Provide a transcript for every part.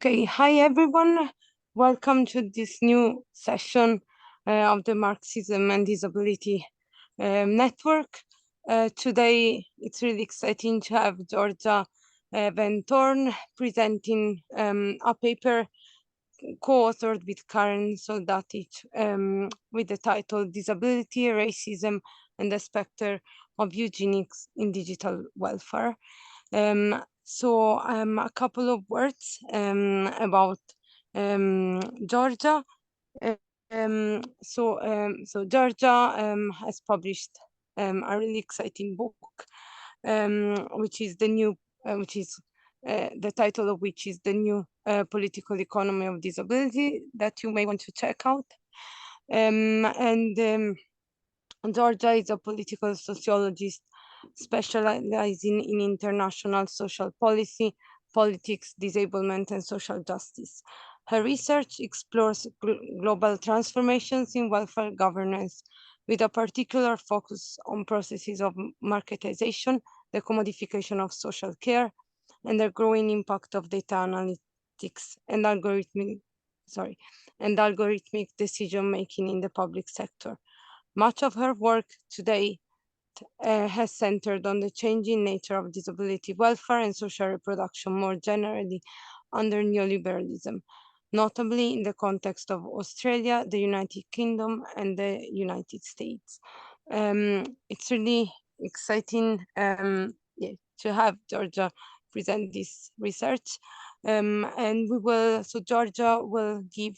Okay, hi everyone. Welcome to this new session of the Marxism and Disability Network. Today, it's really exciting to have Georgia Van Toorn presenting a paper co-authored with Karen Soldatić with the title Disability, Racism, and the Spectre of Eugenics in Digital Welfare. A couple of words about Georgia. Georgia has published a really exciting book, which is the title of which is The New Political Economy of Disability, that you may want to check out. Georgia is a political sociologist specializing in international social policy, politics, disablement, and social justice. Her research explores global transformations in welfare governance, with a particular focus on processes of marketization, the commodification of social care, and the growing impact of data analytics and algorithmic decision-making in the public sector. Much of her work today has centered on the changing nature of disability welfare and social reproduction more generally under neoliberalism, notably in the context of Australia, the United Kingdom, and the United States. It's really exciting to have Georgia present this research. Georgia will give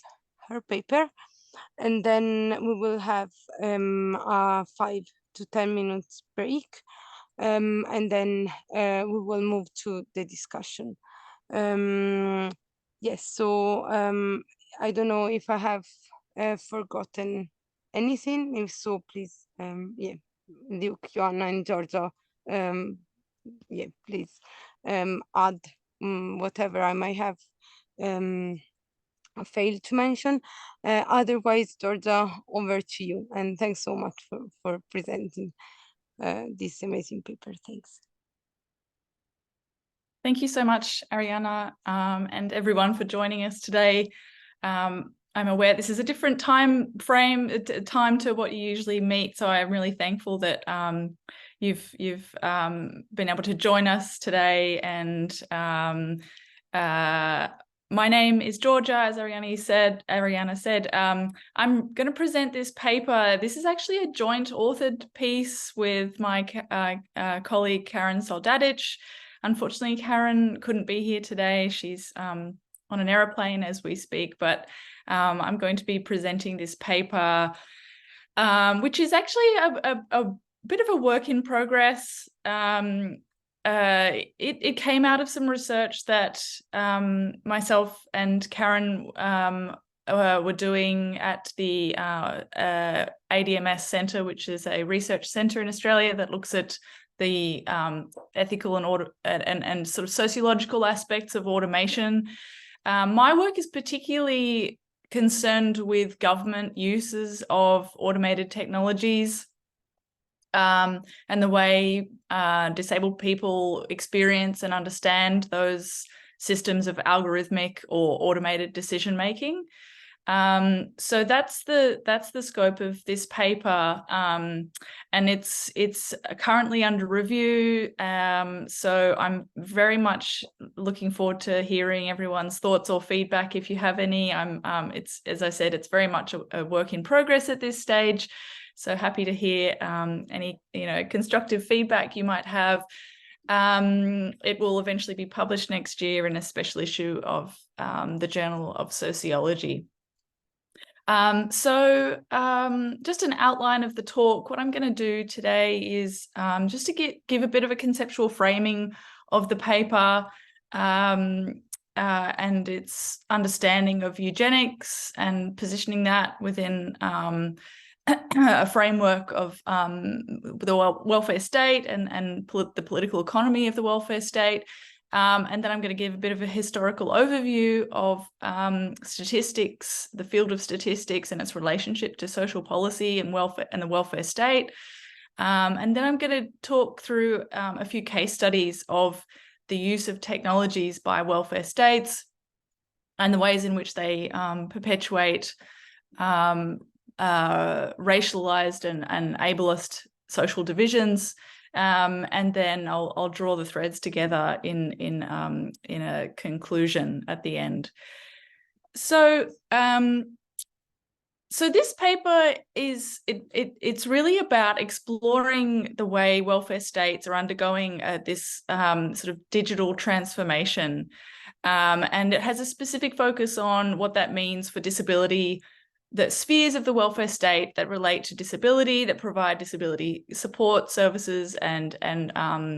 her paper, and then we will have a 5 to 10 minutes break, and then we will move to the discussion. I don't know if I have forgotten anything. If so, please, Luke, Joanna, and Georgia, please add whatever I might have failed to mention. Otherwise, Georgia, over to you. And thanks so much for presenting this amazing paper. Thanks. Thank you so much, Ariana, and everyone for joining us today. I'm aware this is a different time to what you usually meet, so I'm really thankful that you've been able to join us today. And my name is Georgia, as Ariana said. I'm going to present this paper. This is actually a joint authored piece with my colleague Karen Soldatić. Unfortunately, Karen couldn't be here today. She's on an aeroplane as we speak, but I'm going to be presenting this paper, which is actually a bit of a work in progress. It came out of some research that myself and Karen were doing at the ADMS Centre, which is a research centre in Australia that looks at the ethical and sort of sociological aspects of automation. My work is particularly concerned with government uses of automated technologies, and the way disabled people experience and understand those systems of algorithmic or automated decision making. So that's the scope of this paper, and it's currently under review. So I'm very much looking forward to hearing everyone's thoughts or feedback if you have any. It's, as I said, it's very much a work in progress at this stage. So happy to hear any constructive feedback you might have. It will eventually be published next year in a special issue of the Journal of Sociology. Just an outline of the talk. What I'm going to do today is just to give a bit of a conceptual framing of the paper and its understanding of eugenics, and positioning that within a framework of the welfare state and the political economy of the welfare state. And then I'm going to give a bit of a historical overview of statistics, the field of statistics and its relationship to social policy and welfare and the welfare state. And then I'm going to talk through a few case studies of the use of technologies by welfare states, and the ways in which they perpetuate racialized and ableist social divisions. And then I'll draw the threads together in a conclusion at the end. So so this paper it's really about exploring the way welfare states are undergoing this sort of digital transformation. And it has a specific focus on what that means for disability, the spheres of the welfare state that relate to disability, that provide disability support services and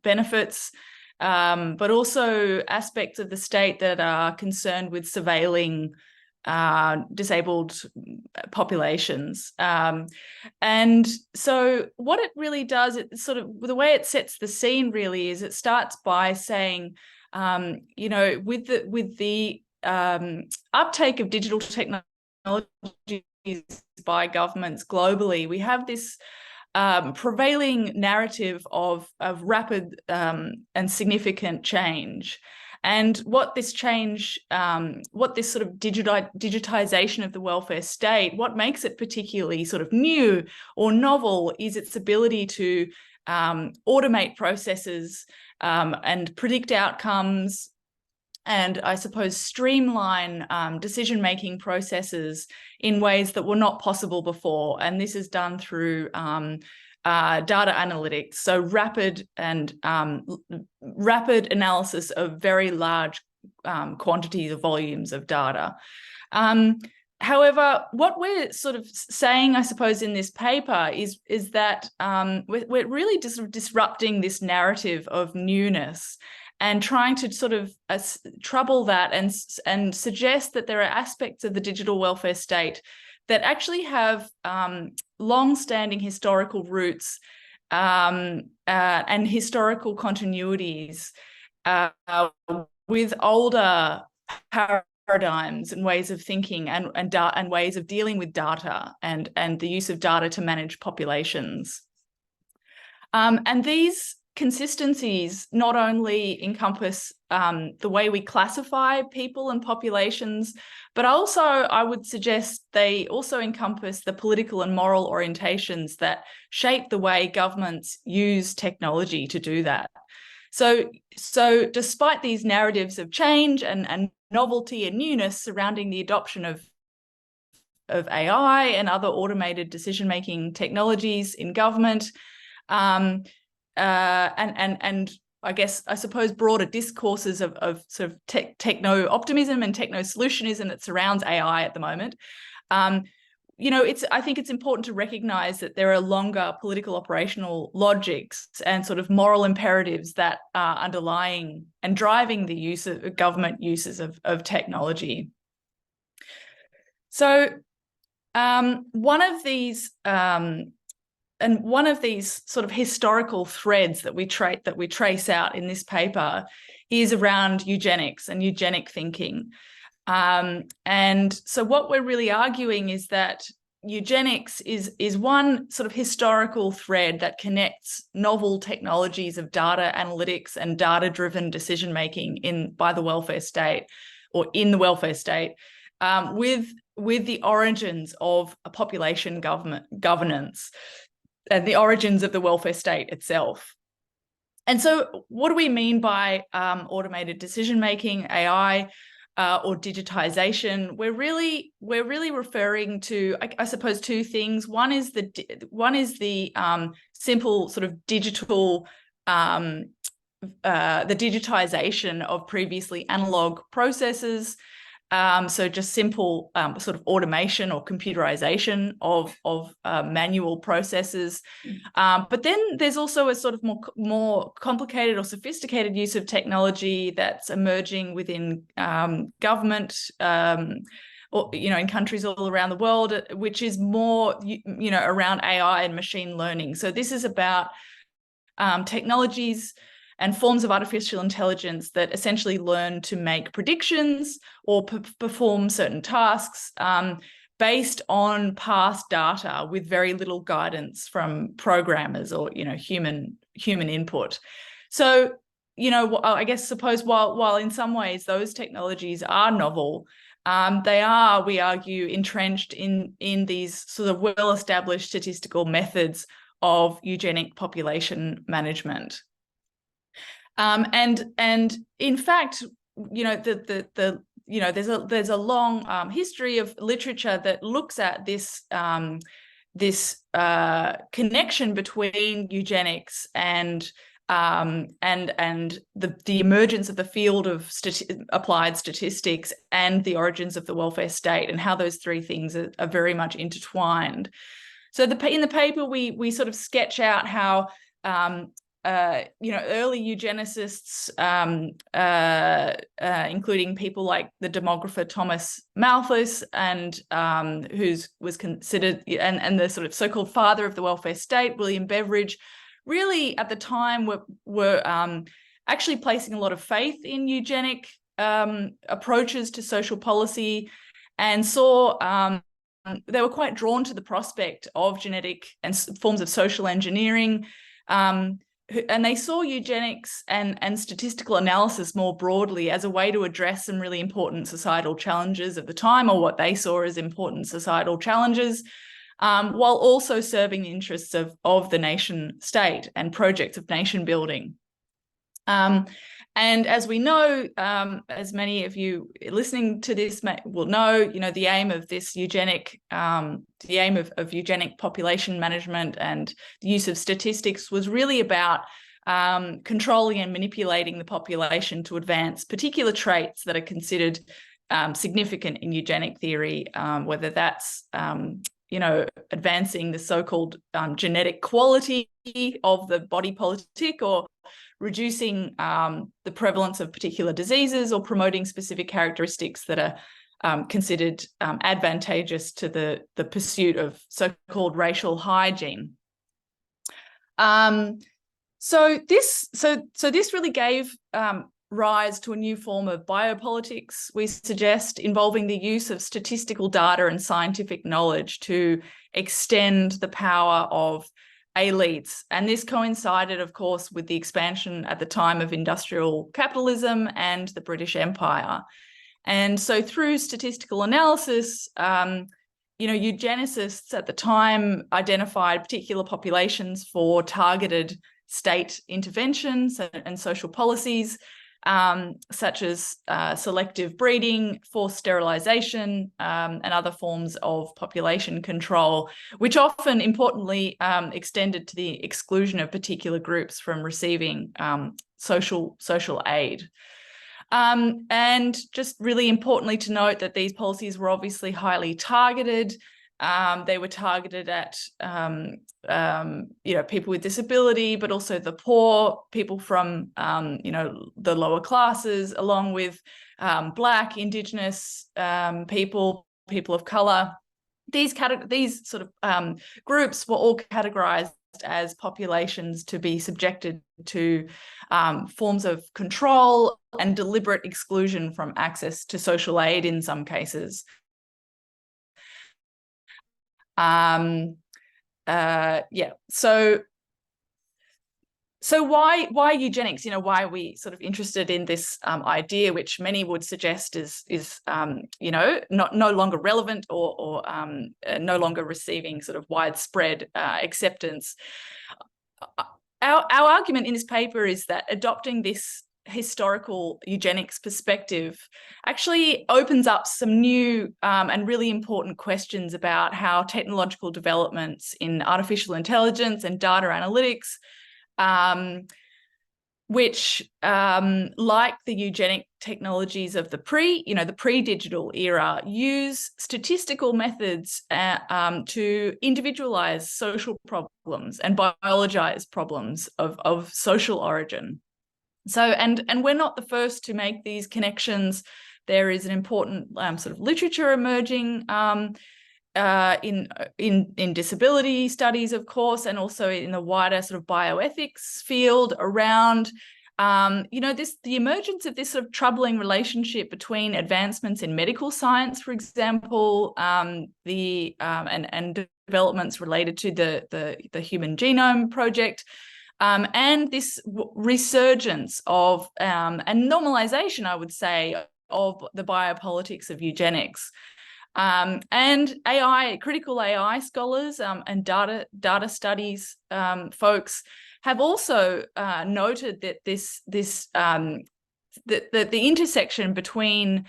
benefits, but also aspects of the state that are concerned with surveilling disabled populations. And so what it really does, it sort of, the way it sets the scene really is it starts by saying, you know, with the uptake of digital technologies by governments globally, we have this prevailing narrative of rapid and significant change. And what this change, what this sort of digitization of the welfare state, what makes it particularly sort of new or novel is its ability to automate processes and predict outcomes, and I suppose streamline decision-making processes in ways that were not possible before. And this is done through data analytics, so rapid analysis of very large quantities of volumes of data. However, what we're sort of saying, I suppose, in this paper is that we're really just disrupting this narrative of newness and trying to sort of trouble that and suggest that there are aspects of the digital welfare state that actually have long-standing historical roots and historical continuities with older paradigms and ways of thinking and ways of dealing with data and the use of data to manage populations. And these consistencies not only encompass the way we classify people and populations, but also I would suggest they also encompass the political and moral orientations that shape the way governments use technology to do that. So despite these narratives of change and novelty and newness surrounding the adoption of AI and other automated decision-making technologies in government, and I suppose broader discourses of sort of techno-optimism and techno-solutionism that surrounds AI at the moment. You know, I think it's important to recognize that there are longer political operational logics and sort of moral imperatives that are underlying and driving the use of government uses of technology. So one of these sort of historical threads that we trace out in this paper is around eugenics and eugenic thinking. And so what we're really arguing is that eugenics is one sort of historical thread that connects novel technologies of data analytics and data-driven decision-making by the welfare state, or in the welfare state, with the origins of a population governance and the origins of the welfare state itself. And so what do we mean by automated decision-making, AI, or digitization? We're really referring to, I suppose, two things. One is the simple sort of digital, the digitization of previously analog processes. So just simple sort of automation or computerization of manual processes. But then there's also a sort of more complicated or sophisticated use of technology that's emerging within government, or, you know, in countries all around the world, which is more, you know, around AI and machine learning. So this is about technologies and forms of artificial intelligence that essentially learn to make predictions or perform certain tasks based on past data with very little guidance from programmers or, you know, human input. So, I guess suppose while in some ways those technologies are novel, they are, we argue, entrenched in these sort of well-established statistical methods of eugenic population management. And in fact, there's a long history of literature that looks at this connection between eugenics and the emergence of the field of applied statistics and the origins of the welfare state, and how those three things are very much intertwined. So in the paper, we sort of sketch out how early eugenicists, including people like the demographer Thomas Malthus, and who was considered, and the sort of so-called father of the welfare state, William Beveridge, really at the time were actually placing a lot of faith in eugenic approaches to social policy, and saw they were quite drawn to the prospect of genetic and forms of social engineering, and they saw eugenics and statistical analysis more broadly as a way to address some really important societal challenges of the time, or what they saw as important societal challenges, while also serving the interests of the nation state and projects of nation building. And as we know, as many of you listening to this will know, the aim of this eugenic population management and the use of statistics was really about controlling and manipulating the population to advance particular traits that are considered significant in eugenic theory, whether that's advancing the so-called genetic quality of the body politic, or reducing the prevalence of particular diseases, or promoting specific characteristics that are considered advantageous to the pursuit of so-called racial hygiene. So this really gave rise to a new form of biopolitics, we suggest, involving the use of statistical data and scientific knowledge to extend the power of elites. And this coincided, of course, with the expansion at the time of industrial capitalism and the British Empire. And so through statistical analysis, eugenicists at the time identified particular populations for targeted state interventions and social policies, such as selective breeding, forced sterilization, and other forms of population control, which often, importantly, extended to the exclusion of particular groups from receiving social aid. And just really importantly to note that these policies were obviously highly targeted. They were targeted at people with disability, but also the poor, people from the lower classes, along with Black, Indigenous people of colour. These sort of groups were all categorised as populations to be subjected to forms of control and deliberate exclusion from access to social aid in some cases. So why eugenics? Why are we sort of interested in this idea, which many would suggest is no longer relevant, or no longer receiving sort of widespread acceptance? Our argument in this paper is that adopting this historical eugenics perspective actually opens up some new and really important questions about how technological developments in artificial intelligence and data analytics, which like the eugenic technologies of the pre-digital era, use statistical methods to individualize social problems and biologize problems of social origin. So, and we're not the first to make these connections. There is an important sort of literature emerging in disability studies, of course, and also in the wider sort of bioethics field around the emergence of this sort of troubling relationship between advancements in medical science, for example, and developments related to the Human Genome Project. and this resurgence of and normalization, I would say, of the biopolitics of eugenics. And critical AI scholars and data studies folks have also noted that the intersection between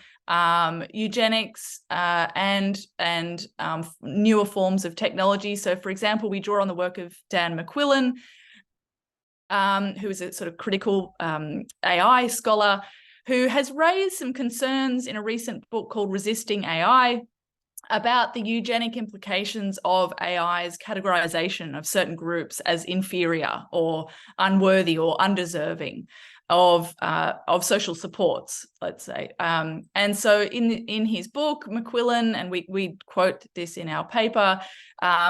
eugenics and newer forms of technology. So, for example, we draw on the work of Dan McQuillan, who is a sort of critical AI scholar, who has raised some concerns in a recent book called Resisting AI about the eugenic implications of AI's categorisation of certain groups as inferior or unworthy or undeserving of social supports, let's say. And so in his book, McQuillan, and we quote this in our paper,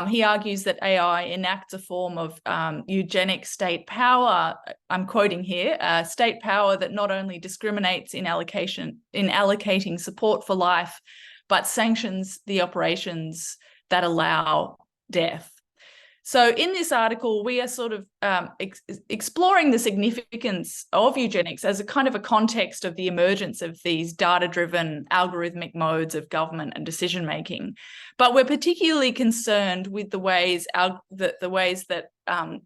he argues that AI enacts a form of eugenic state power. I'm quoting here, state power that not only discriminates in allocating support for life, but sanctions the operations that allow death. So in this article, we are sort of exploring the significance of eugenics as a kind of a context of the emergence of these data-driven algorithmic modes of government and decision-making. But we're particularly concerned with the ways that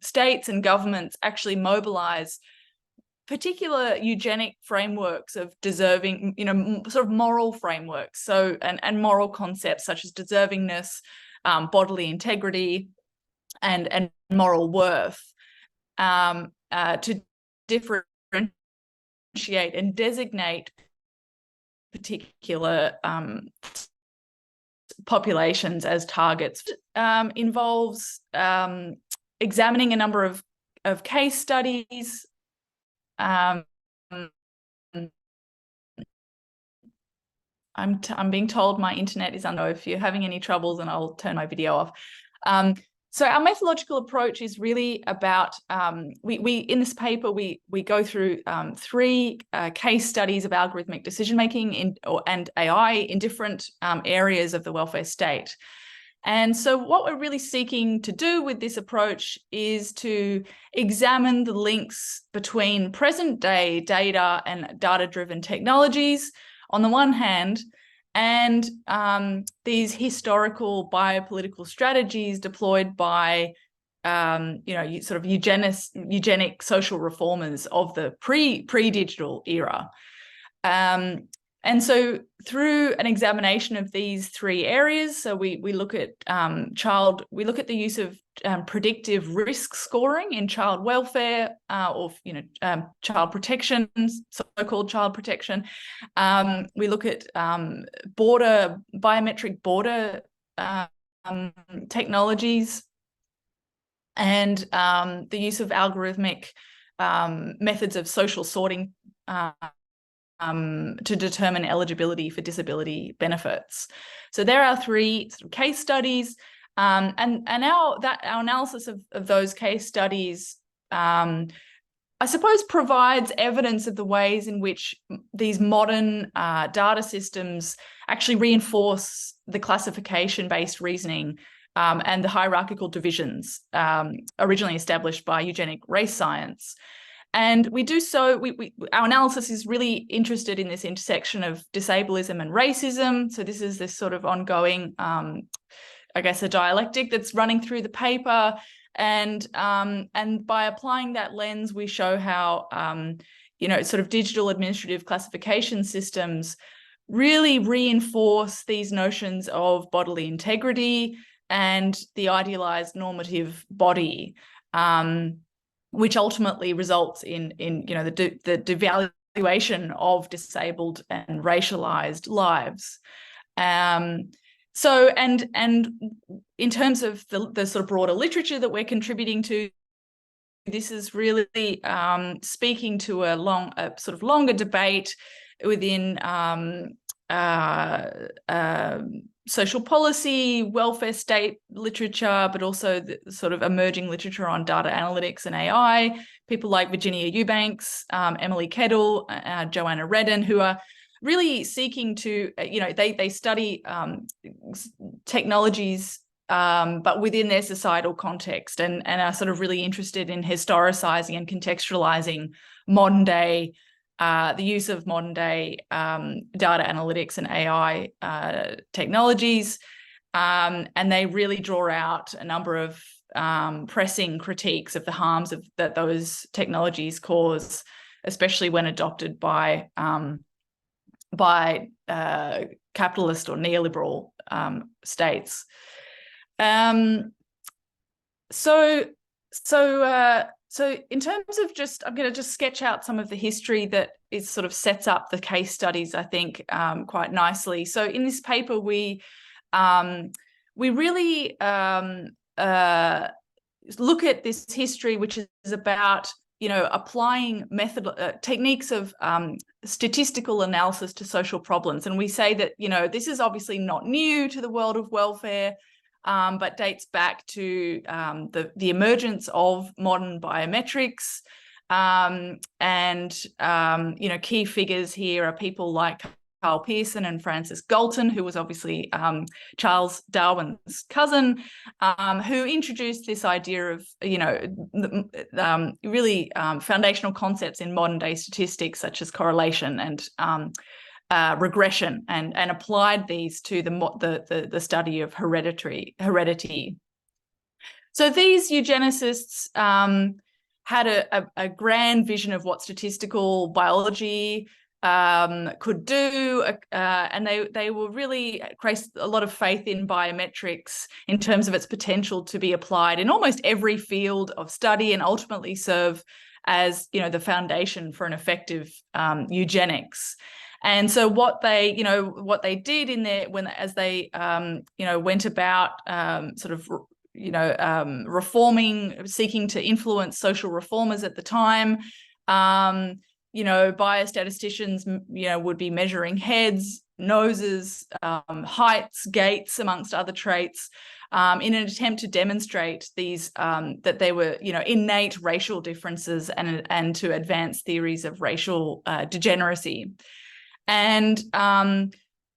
states and governments actually mobilize particular eugenic frameworks of deserving, sort of moral frameworks, so and moral concepts such as deservingness, bodily integrity, and moral worth, to differentiate and designate particular populations as targets. Involves examining a number of case studies. I'm being told my internet is on. If you're having any troubles, then I'll turn my video off. So our methodological approach is really about, we in this paper, we go through 3 case studies of algorithmic decision-making and AI in different areas of the welfare state. And so what we're really seeking to do with this approach is to examine the links between present-day data and data-driven technologies on the one hand, and these historical biopolitical strategies deployed by sort of eugenic social reformers of the pre-digital era. And so through an examination of these 3 areas, so we look at the use of predictive risk scoring in child welfare, or child protection, so-called child protection. We look at biometric border technologies, and the use of algorithmic methods of social sorting to determine eligibility for disability benefits. So there are 3 case studies, and our analysis of those case studies, I suppose, provides evidence of the ways in which these modern data systems actually reinforce the classification-based reasoning and the hierarchical divisions originally established by eugenic race science. And we do so, our analysis is really interested in this intersection of disableism and racism. So this is this sort of ongoing, I guess, a dialectic that's running through the paper. And by applying that lens, we show how, sort of digital administrative classification systems really reinforce these notions of bodily integrity and the idealized normative body, which ultimately results in the devaluation of disabled and racialized lives. So in terms of the sort of broader literature that we're contributing to, this is really speaking to a sort of longer debate within social policy, welfare state literature, but also the sort of emerging literature on data analytics and AI. People like Virginia Eubanks, Emily Kettle, Joanna Redden, who are really seeking to, they study technologies but within their societal context, and are sort of really interested in historicizing and contextualizing modern day, the use of modern day data analytics and AI technologies. And they really draw out a number of pressing critiques of the harms that those technologies cause, especially when adopted by capitalist or neoliberal states. So in terms of I'm going to just sketch out some of the history that is sort of sets up the case studies, I think, quite nicely. So in this paper, we really look at this history, which is about, applying techniques of statistical analysis to social problems. And we say that, this is obviously not new to the world of welfare, but dates back to the emergence of modern biometrics. Key figures here are people like Carl Pearson and Francis Galton, who was obviously Charles Darwin's cousin, who introduced this idea of, really foundational concepts in modern day statistics, such as correlation and regression, and applied these to the study of heredity. So these eugenicists had a grand vision of what statistical biology could do, and they were really placed a lot of faith in biometrics in terms of its potential to be applied in almost every field of study, and ultimately serve as the foundation for an effective eugenics. And so what they did as they went about reforming, seeking to influence social reformers at the time. Biostatisticians, would be measuring heads, noses, heights, gaits, amongst other traits, in an attempt to demonstrate these that they were, innate racial differences, and to advance theories of racial degeneracy. And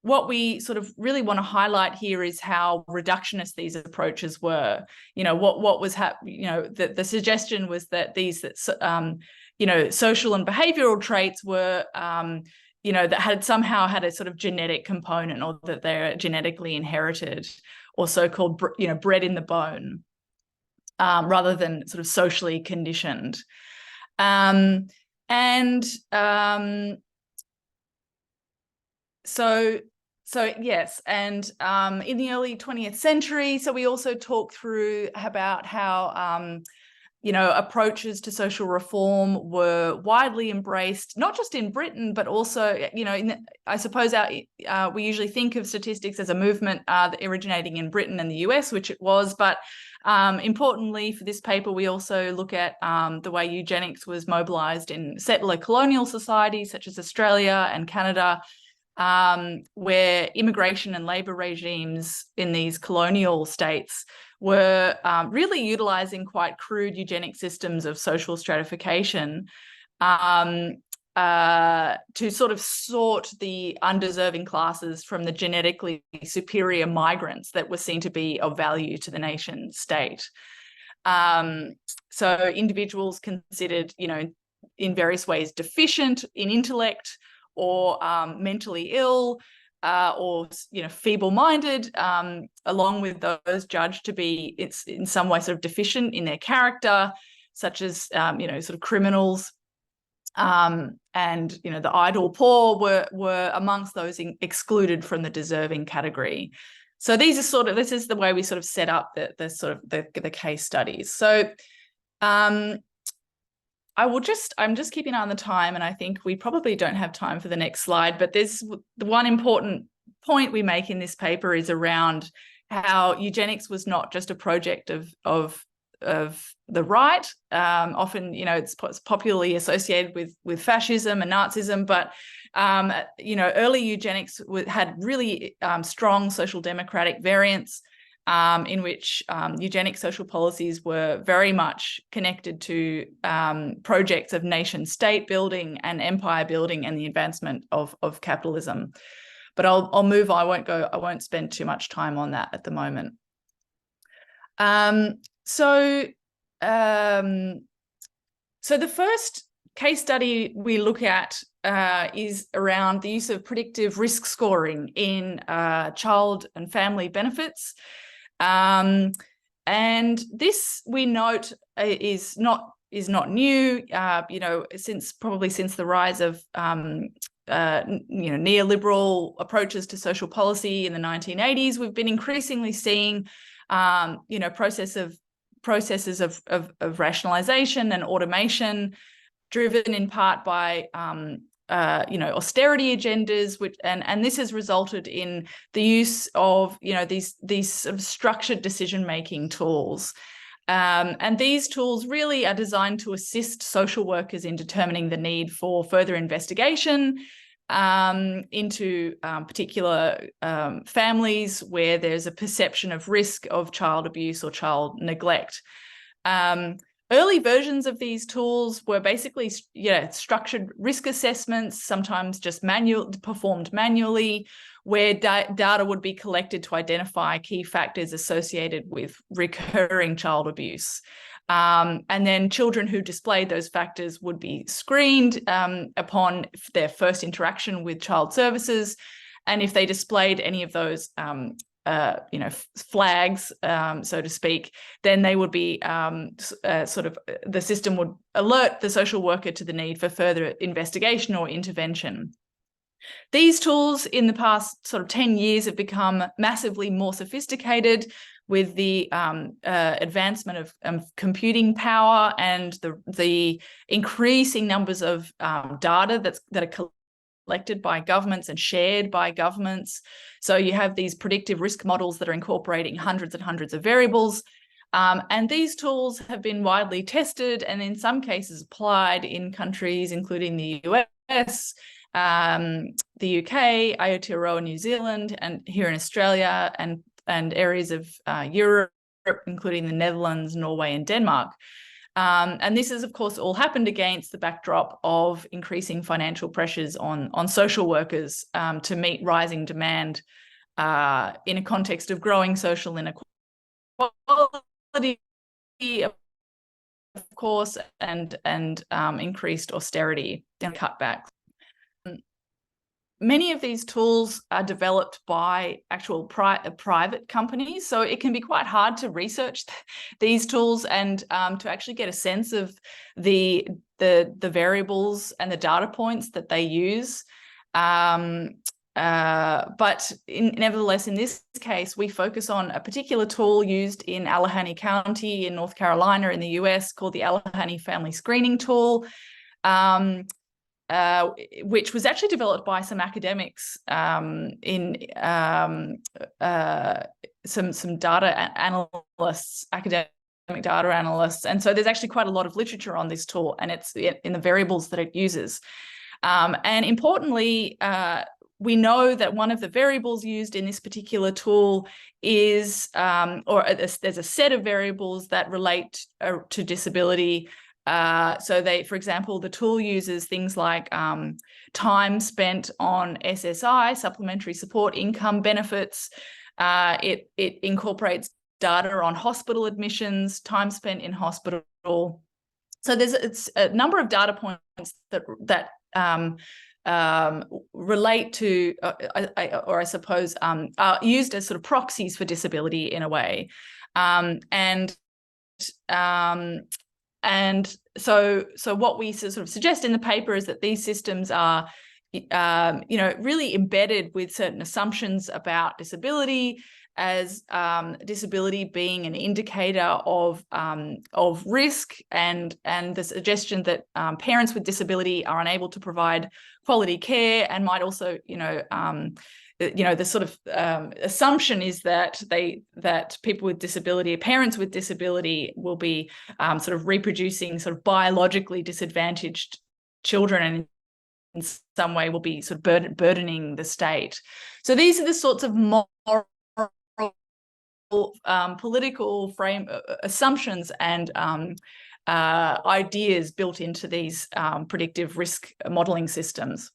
what we sort of really want to highlight here is how reductionist these approaches were. What was the suggestion was that these social and behavioral traits were that had somehow had a sort of genetic component, or that they're genetically inherited, or so-called bred in the bone, rather than sort of socially conditioned. So yes, and in the early 20th century, so we also talk through about how approaches to social reform were widely embraced, not just in Britain, but also, I suppose we usually think of statistics as a movement originating in Britain and the US, which it was, but importantly for this paper, we also look at the way eugenics was mobilized in settler colonial societies such as Australia and Canada, where immigration and labor regimes in these colonial states were really utilizing quite crude eugenic systems of social stratification to sort of sort the undeserving classes from the genetically superior migrants that were seen to be of value to the nation state. So individuals considered, in various ways deficient in intellect, or mentally ill, or feeble-minded, along with those judged to be in some way sort of deficient in their character, such as sort of criminals, and the idle poor were amongst those excluded from the deserving category. So this is the way we sort of set up the case studies. So I'm just keeping an eye on the time, and I think we probably don't have time for the next slide, but there's the one important point we make in this paper is around how eugenics was not just a project of the right. Often, it's popularly associated with fascism and Nazism, but early eugenics had really strong social democratic variants, in which eugenic social policies were very much connected to projects of nation state building and empire building and the advancement of capitalism. But I'll move on. I won't spend too much time on that at the moment. So the first case study we look at is around the use of predictive risk scoring in child and family benefits. And this, we note, is not new. Since the rise of neoliberal approaches to social policy in the 1980s, we've been increasingly seeing processes of rationalization and automation, driven in part by austerity agendas, and this has resulted in the use of these sort of structured decision-making tools. And these tools really are designed to assist social workers in determining the need for further investigation into particular families where there's a perception of risk of child abuse or child neglect. Early versions of these tools were basically structured risk assessments, sometimes just performed manually, where data would be collected to identify key factors associated with recurring child abuse. And then children who displayed those factors would be screened upon their first interaction with child services. And if they displayed any of those flags, so to speak, then they would be the system would alert the social worker to the need for further investigation or intervention. These tools in the past sort of 10 years have become massively more sophisticated with the advancement of computing power and the increasing numbers of data that are collected by governments and shared by governments. So you have these predictive risk models that are incorporating hundreds and hundreds of variables. And these tools have been widely tested and in some cases applied in countries including the US, the UK, Aotearoa, New Zealand, and here in Australia, and areas of Europe, including the Netherlands, Norway, and Denmark. And this has, of course, all happened against the backdrop of increasing financial pressures on social workers to meet rising demand in a context of growing social inequality, of course, and increased austerity and cutbacks. Many of these tools are developed by actual private companies, so it can be quite hard to research these tools and to actually get a sense of the variables and the data points that they use. But nevertheless, in this case, we focus on a particular tool used in Allegheny County in North Carolina in the US called the Allegheny Family Screening Tool. Which was actually developed by some academics in some data analysts, academic data analysts. And so there's actually quite a lot of literature on this tool, and it's in the variables that it uses. And importantly, we know that one of the variables used in this particular tool is, there's a set of variables that relate to disability. So for example, the tool uses things like time spent on SSI, supplementary support income benefits. It incorporates data on hospital admissions, time spent in hospital. So it's a number of data points that relate to, or I suppose, are used as sort of proxies for disability in a way. And so what we sort of suggest in the paper is that these systems are, really embedded with certain assumptions about disability, as disability being an indicator of risk, and the suggestion that parents with disability are unable to provide quality care, and might also, the sort of assumption is that people with disability, parents with disability, will be sort of reproducing sort of biologically disadvantaged children, and in some way will be sort of burdening the state. So these are the sorts of moral, political frame assumptions and ideas built into these predictive risk modeling systems.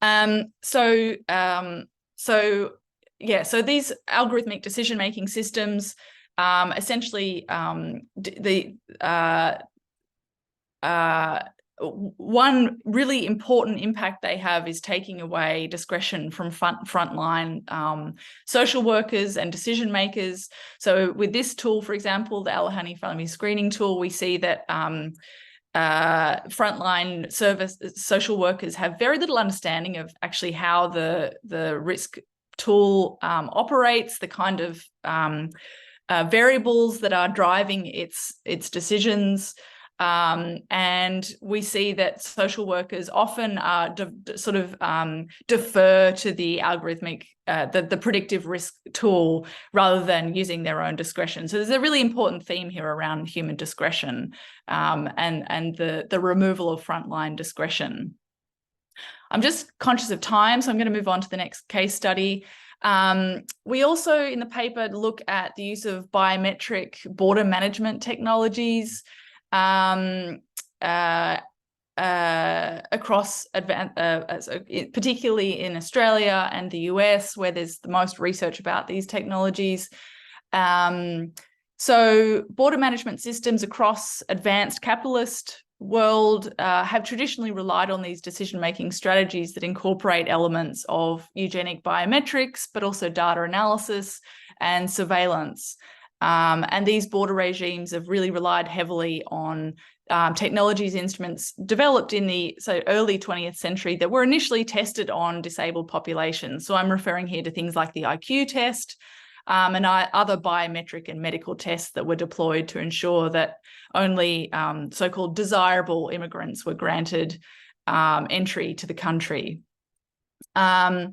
So these algorithmic decision-making systems essentially one really important impact they have is taking away discretion from frontline social workers and decision makers. So with this tool, for example, the Allegheny Family Screening Tool, we see that frontline service social workers have very little understanding of actually how the risk tool operates, the kind of variables that are driving its decisions. And we see that social workers often defer to the algorithmic, the predictive risk tool rather than using their own discretion. So there's a really important theme here around human discretion and the removal of frontline discretion. I'm just conscious of time, so I'm going to move on to the next case study. We also, in the paper, look at the use of biometric border management technologies across, particularly in Australia and the US, where there's the most research about these technologies. So border management systems across advanced capitalist world have traditionally relied on these decision-making strategies that incorporate elements of eugenic biometrics, but also data analysis and surveillance. And these border regimes have really relied heavily on technologies, instruments developed in the early 20th century that were initially tested on disabled populations. So I'm referring here to things like the IQ test and other biometric and medical tests that were deployed to ensure that only so-called desirable immigrants were granted entry to the country. But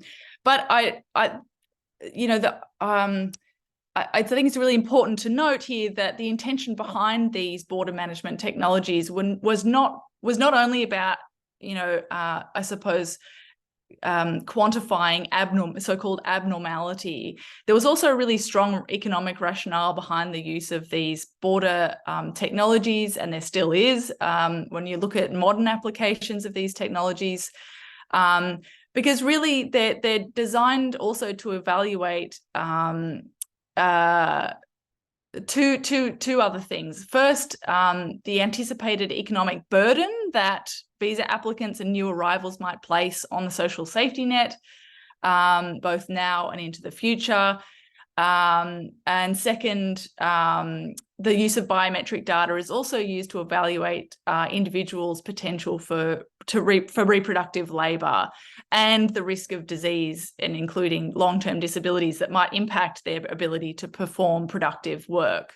I think it's really important to note here that the intention behind these border management technologies was not only about, I suppose, quantifying so-called abnormality. There was also a really strong economic rationale behind the use of these border technologies, and there still is when you look at modern applications of these technologies, because really they're designed also to evaluate two other things. First, the anticipated economic burden that visa applicants and new arrivals might place on the social safety net, both now and into the future. And second, the use of biometric data is also used to evaluate individuals' potential for reproductive labour and the risk of disease, and including long-term disabilities that might impact their ability to perform productive work.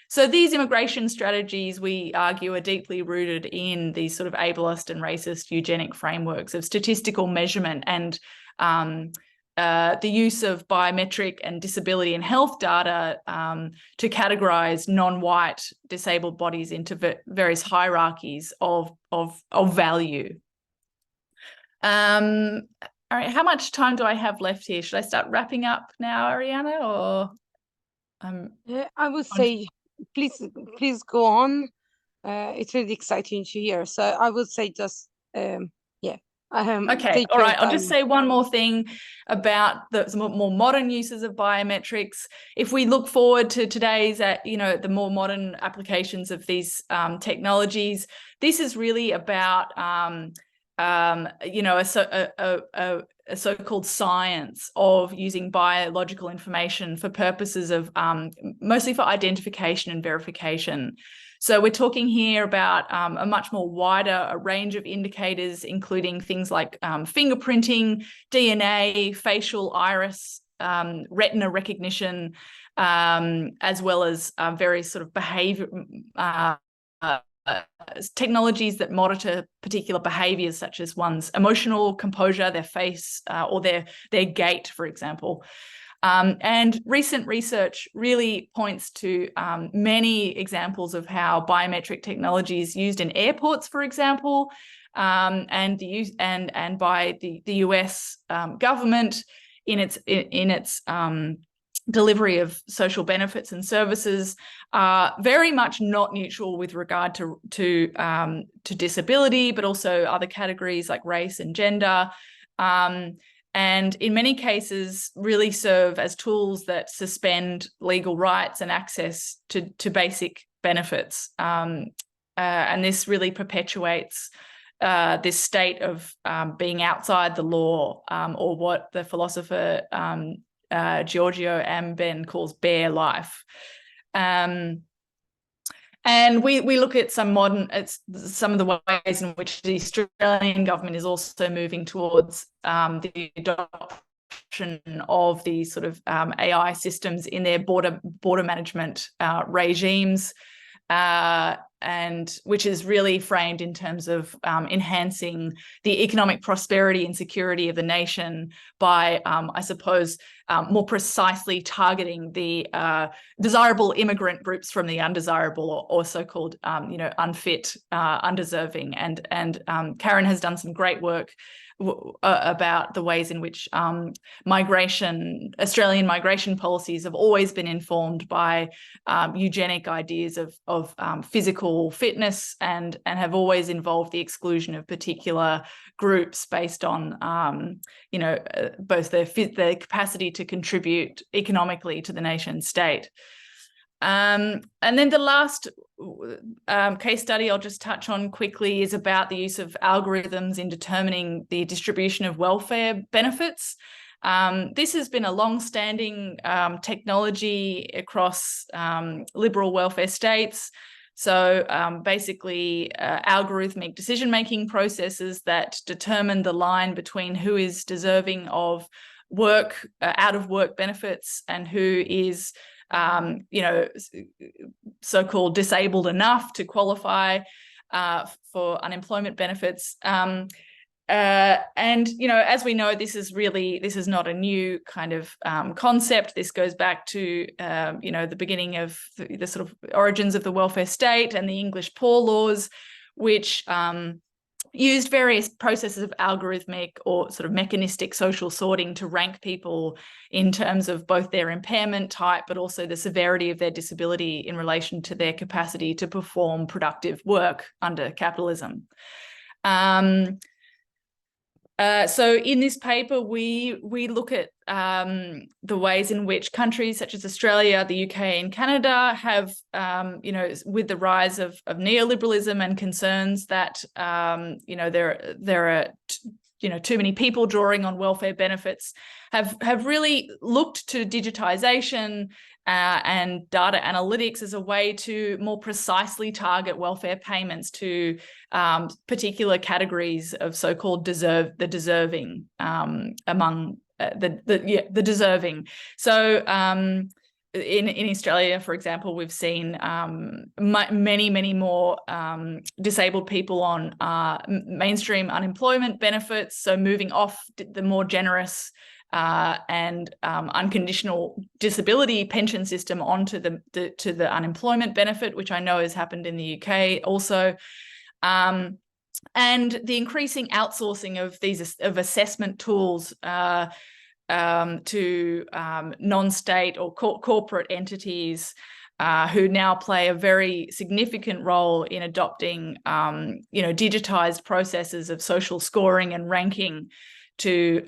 So these immigration strategies, we argue, are deeply rooted in these sort of ableist and racist eugenic frameworks of statistical measurement and the use of biometric and disability and health data to categorise non-white disabled bodies into various hierarchies of value. All right, how much time do I have left here? Should I start wrapping up now, Ariana, or? I would say, please go on. It's really exciting to hear. So I would say just, yeah. Okay, all right. I'll just say one more thing about the more modern uses of biometrics. If we look forward to today's, the more modern applications of these technologies, this is really about, a so-called science of using biological information for purposes of mostly for identification and verification. So we're talking here about a much more wider range of indicators, including things like fingerprinting, DNA, facial iris, retina recognition, as well as various sort of behavior technologies that monitor particular behaviors, such as one's emotional composure, their face, or their gait, for example. And recent research really points to many examples of how biometric technology is used in airports, for example, and by the US government in its delivery of social benefits and services, very much not neutral with regard to disability, but also other categories like race and gender. and in many cases really serve as tools that suspend legal rights and access to basic benefits. And this really perpetuates this state of being outside the law, or what the philosopher Giorgio Agamben calls bare life. And we look at some of the ways in which the Australian government is also moving towards the adoption of these sort of AI systems in their border management regimes, and which is really framed in terms of enhancing the economic prosperity and security of the nation by, I suppose, more precisely targeting the desirable immigrant groups from the undesirable, or so-called, unfit, undeserving. And Karen has done some great work about the ways in which Australian migration policies have always been informed by eugenic ideas of physical fitness, and have always involved the exclusion of particular groups based on both their capacity to contribute economically to the nation state. And then the last case study I'll just touch on quickly is about the use of algorithms in determining the distribution of welfare benefits. This has been a long-standing technology across liberal welfare states. So basically algorithmic decision-making processes that determine the line between who is deserving of work, out-of-work benefits, and who is so-called disabled enough to qualify for unemployment benefits. And as we know, this is not a new kind of concept. This goes back to the beginning of the sort of origins of the welfare state and the English Poor Laws, which used various processes of algorithmic or sort of mechanistic social sorting to rank people in terms of both their impairment type, but also the severity of their disability in relation to their capacity to perform productive work under capitalism. So in this paper, we look at the ways in which countries such as Australia, the UK, and Canada have, with the rise of neoliberalism and concerns that, there are too many people drawing on welfare benefits, have really looked to digitization and data analytics as a way to more precisely target welfare payments to particular categories of so-called deserving among the deserving. So in Australia, for example, we've seen many more disabled people on mainstream unemployment benefits, so moving off the more generous and unconditional disability pension system onto the unemployment benefit, which I know has happened in the UK also. And the increasing outsourcing of assessment tools to non-state or corporate entities who now play a very significant role in adopting digitized processes of social scoring and ranking to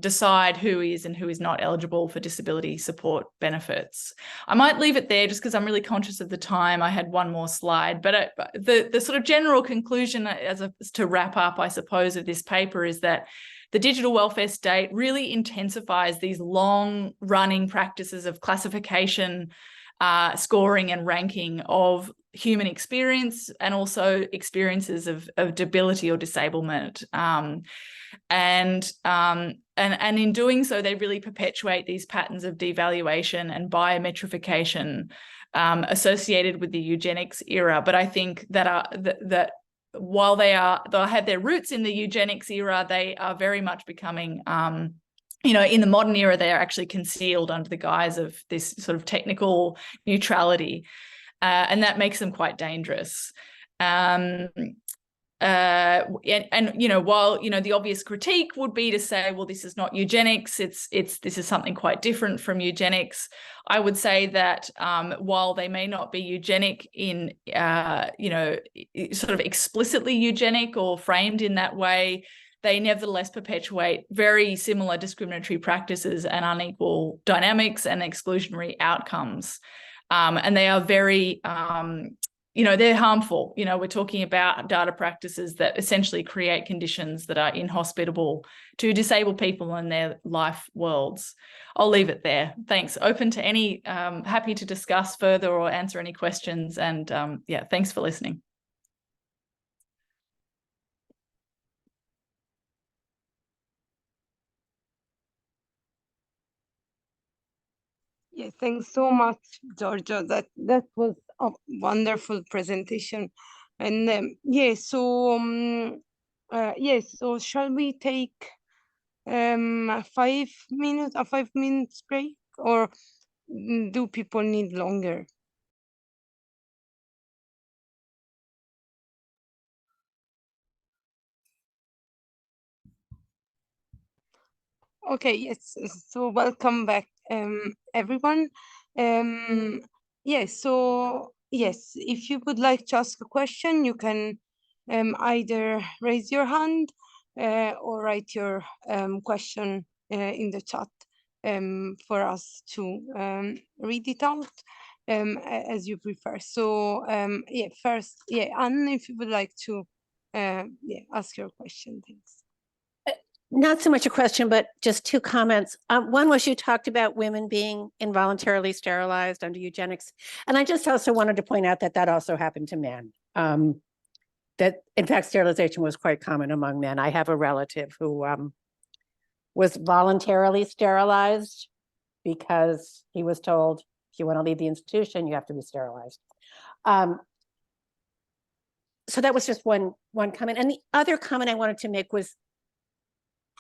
decide who is and who is not eligible for disability support benefits. I might leave it there just because I'm really conscious of the time. I had one more slide, but the sort of general conclusion to wrap up, I suppose, of this paper is that the digital welfare state really intensifies these long-running practices of classification, scoring and ranking of human experience, and also experiences of debility or disablement. And in doing so, they really perpetuate these patterns of devaluation and biometrification associated with the eugenics era. But I think that while they have their roots in the eugenics era, they are very much becoming, in the modern era, they are actually concealed under the guise of this sort of technical neutrality, and that makes them quite dangerous. While the obvious critique would be to say, well, this is not eugenics, this is something quite different from eugenics. I would say that while they may not be eugenic in sort of explicitly eugenic or framed in that way, they nevertheless perpetuate very similar discriminatory practices and unequal dynamics and exclusionary outcomes. And they are very, they're harmful. We're talking about data practices that essentially create conditions that are inhospitable to disabled people in their life worlds. I'll leave it there. Thanks. Open to any, happy to discuss further or answer any questions. And yeah, thanks for listening. Yeah, thanks so much, Giorgio. That was a wonderful presentation. And so shall we take a 5 minutes break, or do people need longer? Okay, yes. So welcome back, everyone. Yes, if you would like to ask a question, you can either raise your hand or write your question in the chat for us to read it out as you prefer. So first, Anne, if you would like to ask your question, thanks. Not so much a question, but just two comments. One was you talked about women being involuntarily sterilized under eugenics. And I just also wanted to point out that that also happened to men. That in fact, sterilization was quite common among men. I have a relative who was voluntarily sterilized because he was told, if you want to leave the institution, you have to be sterilized. So that was just one comment. And the other comment I wanted to make was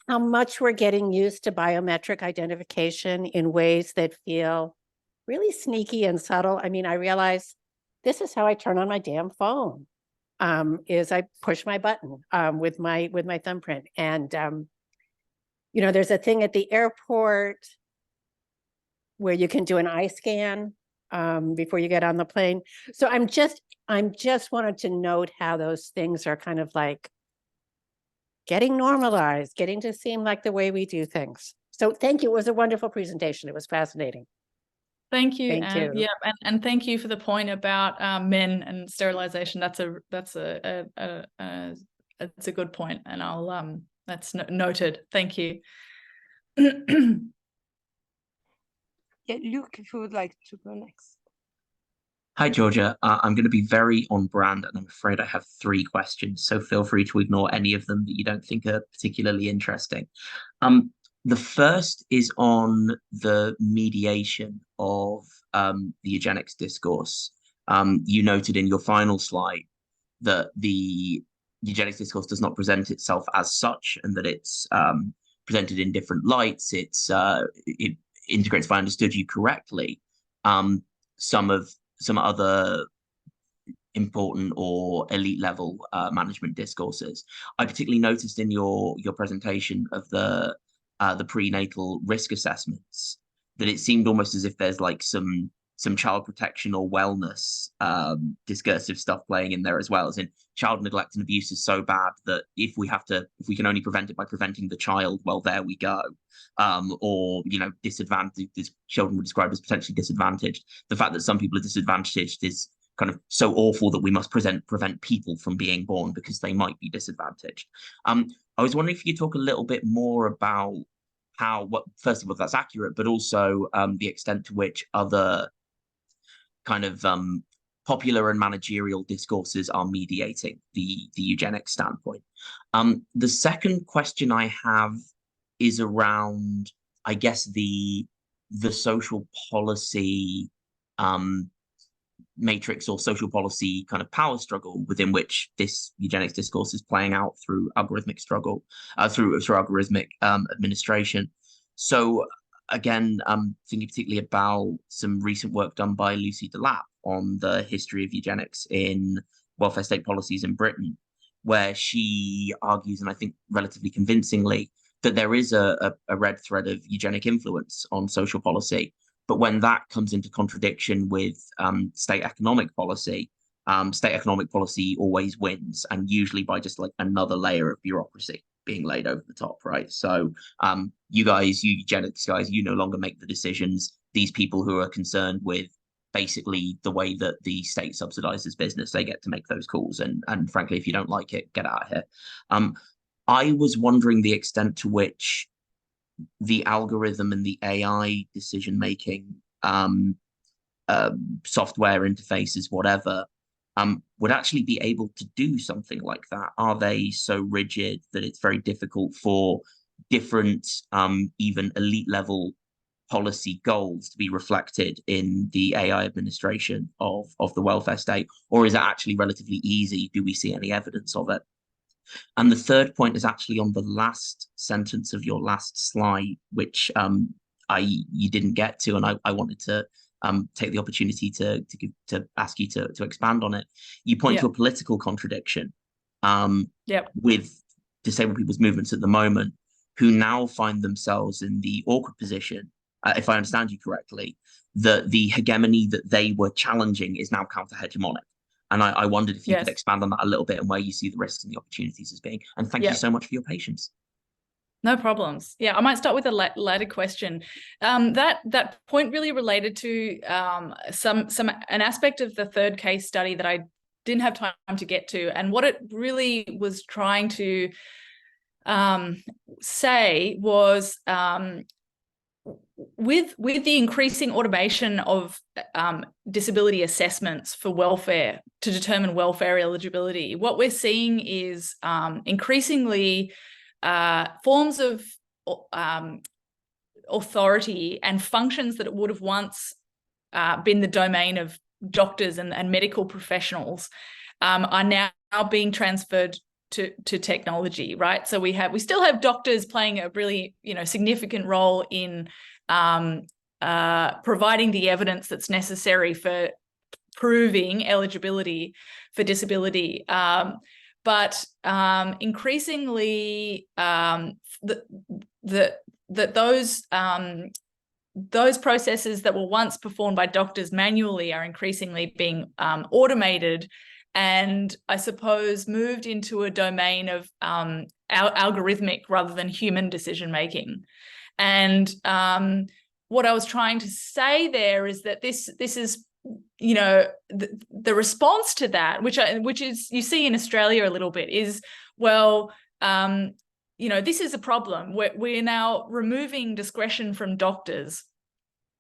how much we're getting used to biometric identification in ways that feel really sneaky and subtle. I mean, I realize this is how I turn on my damn phone, is I push my button with my thumbprint. And, there's a thing at the airport where you can do an eye scan before you get on the plane. So I'm just wanted to note how those things are kind of like getting normalized, getting to seem like the way we do things. So thank you. It was a wonderful presentation. It was fascinating. Thank you. Thank you. Yeah, and thank you for the point about men and sterilization. That's a good point, and I'll that's noted. Thank you. Yeah, Luke, if you would like to go next. Hi, Georgia. I'm going to be very on brand, and I'm afraid I have 3 questions, so feel free to ignore any of them that you don't think are particularly interesting. The first is on the mediation of the eugenics discourse. You noted in your final slide that the eugenics discourse does not present itself as such, and that it's presented in different lights. It integrates, if I understood you correctly, some other important or elite level management discourses. I particularly noticed in your presentation of the prenatal risk assessments that it seemed almost as if there's like some child protection or wellness discursive stuff playing in there as well, as in child neglect and abuse is so bad that if we can only prevent it by preventing the child, well, there we go. Or disadvantaged, children were described as potentially disadvantaged. The fact that some people are disadvantaged is kind of so awful that we must prevent people from being born because they might be disadvantaged. I was wondering if you could talk a little bit more about first of all, if that's accurate, but also the extent to which other kind of popular and managerial discourses are mediating the eugenics standpoint. The second question I have is around, I guess, the social policy matrix or social policy kind of power struggle within which this eugenics discourse is playing out through algorithmic struggle, through algorithmic administration. So again, I'm thinking particularly about some recent work done by Lucy Delap on the history of eugenics in welfare state policies in Britain, where she argues, and I think relatively convincingly, that there is a red thread of eugenic influence on social policy. But when that comes into contradiction with state economic policy always wins, and usually by just like another layer of bureaucracy. being laid over the top, right? So you guys, you eugenics guys, you no longer make the decisions. These people who are concerned with basically the way that the state subsidizes business, they get to make those calls. And frankly, if you don't like it, get out of here. I was wondering the extent to which the algorithm and the AI decision making, software interfaces, whatever, would actually be able to do something like that. Are they so rigid that it's very difficult for different, even elite level policy goals to be reflected in the AI administration of the welfare state? Or is it actually relatively easy? Do we see any evidence of it? And the third point is actually on the last sentence of your last slide, which you didn't get to, and I wanted to take the opportunity to ask you to expand on it. You point to a political contradiction with disabled people's movements at the moment, who now find themselves in the awkward position, if I understand you correctly, that the hegemony that they were challenging is now counter-hegemonic. And I wondered if you could expand on that a little bit and where you see the risks and the opportunities as being. And thank you so much for your patience. No problems. Yeah, I might start with a latter question. That point really related to an aspect of the third case study that I didn't have time to get to, and what it really was trying to say was with the increasing automation of disability assessments for welfare to determine welfare eligibility, what we're seeing is increasingly forms of authority and functions that would have once been the domain of doctors and medical professionals are now being transferred to technology, right? So we still have doctors playing a really significant role in providing the evidence that's necessary for proving eligibility for disability. But increasingly, those processes that were once performed by doctors manually are increasingly being automated, and I suppose moved into a domain of algorithmic rather than human decision making. And what I was trying to say there is that this is the response to that, which is you see in Australia a little bit, is this is a problem. We're now removing discretion from doctors,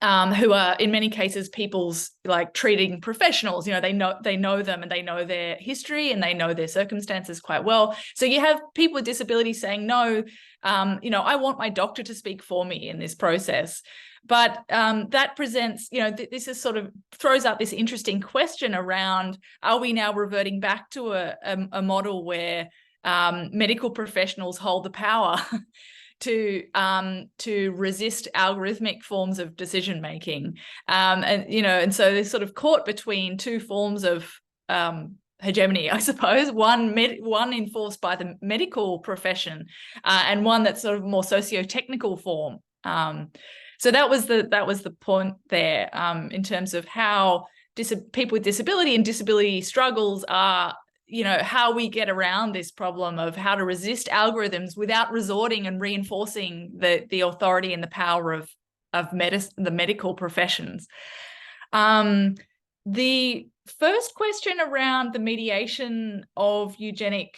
who are in many cases people's treating professionals. They know them and they know their history and they know their circumstances quite well. So you have people with disabilities saying, no, I want my doctor to speak for me in this process. But that presents, this is sort of throws up this interesting question around, are we now reverting back to a model where medical professionals hold the power to resist algorithmic forms of decision making, and so they're sort of caught between two forms of hegemony, I suppose. One enforced by the medical profession, and one that's sort of more socio-technical form. So that was the point there, in terms of how people with disability and disability struggles are, how we get around this problem of how to resist algorithms without resorting and reinforcing the authority and the power of the medical professions. The first question around the mediation of eugenic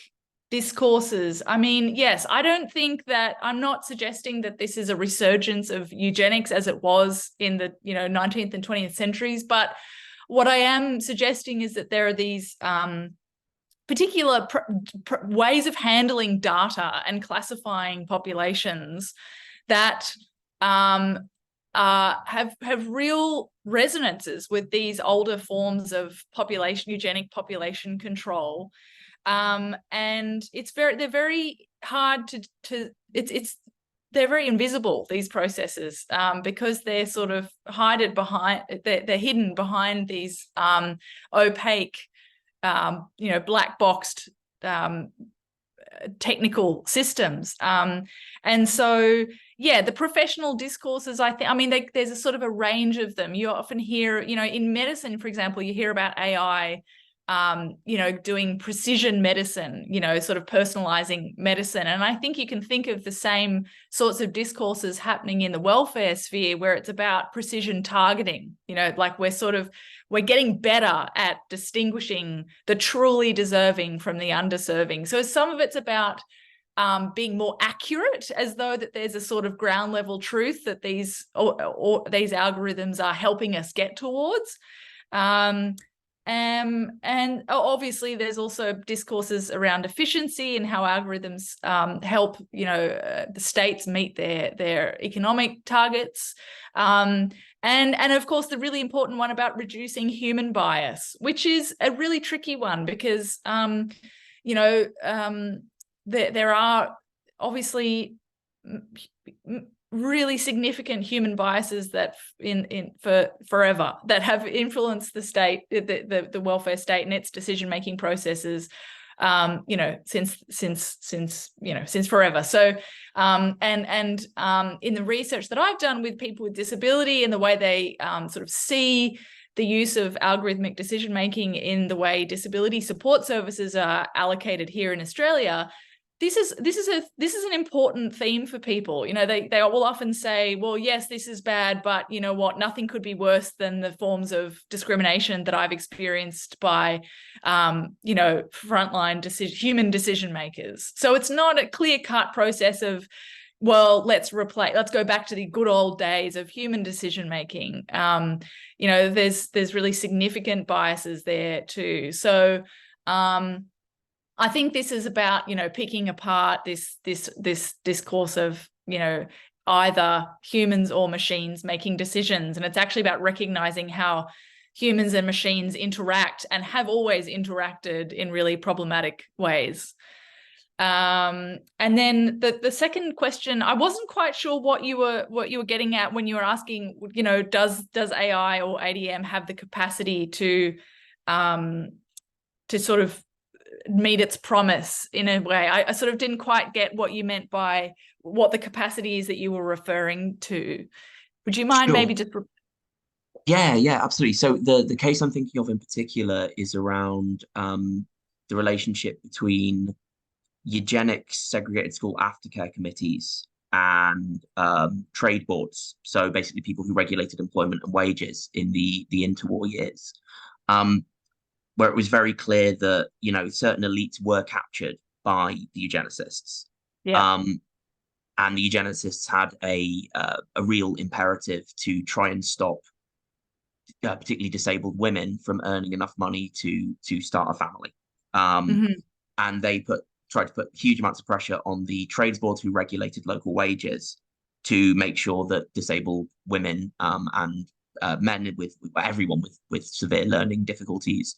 discourses, I mean, yes, I don't think that, I'm not suggesting that this is a resurgence of eugenics as it was in the 19th and 20th centuries, but what I am suggesting is that there are these particular ways of handling data and classifying populations that have real resonances with these older forms of eugenic population control, and they're very hard they're very invisible, these processes, because they're sort of they're hidden behind these opaque, black boxed technical systems. And so, the professional discourses, there's a sort of a range of them. You often hear, in medicine, for example, you hear about AI you know, doing precision medicine, you know, sort of personalizing medicine. And I think you can think of the same sorts of discourses happening in the welfare sphere, where it's about precision targeting, you know, like we're getting better at distinguishing the truly deserving from the undeserving. So some of it's about being more accurate, as though that there's a sort of ground level truth that these algorithms are helping us get towards. And obviously there's also discourses around efficiency and how algorithms help, you know, the states meet their economic targets. And of course, the really important one about reducing human bias, which is a really tricky one because, you know, there are obviously really significant human biases that for forever that have influenced the state, the welfare state and its decision-making processes, you know, since forever. So, in the research that I've done with people with disability and the way they sort of see the use of algorithmic decision-making in the way disability support services are allocated here in Australia, this is an important theme for people. You know, they will often say, well, yes, this is bad, but you know what, nothing could be worse than the forms of discrimination that I've experienced by, you know, frontline human decision makers. So it's not a clear-cut process of, well, let's go back to the good old days of human decision making. You know, there's really significant biases there too. So I think this is about, you know, picking apart this discourse of, you know, either humans or machines making decisions. And it's actually about recognizing how humans and machines interact and have always interacted in really problematic ways. And then the second question, I wasn't quite sure what you were getting at when you were asking, you know, does AI or ADM have the capacity to sort of meet its promise in a way? I sort of didn't quite get what you meant by what the capacity is that you were referring to. Would you mind maybe just... Yeah, absolutely. So the case I'm thinking of in particular is around the relationship between eugenics segregated school aftercare committees and trade boards. So basically people who regulated employment and wages in the interwar years. Where it was very clear that, you know, certain elites were captured by the eugenicists. Yeah. And the eugenicists had a real imperative to try and stop particularly disabled women from earning enough money to start a family. And they tried to put huge amounts of pressure on the trades boards who regulated local wages to make sure that disabled women and men with everyone with severe learning difficulties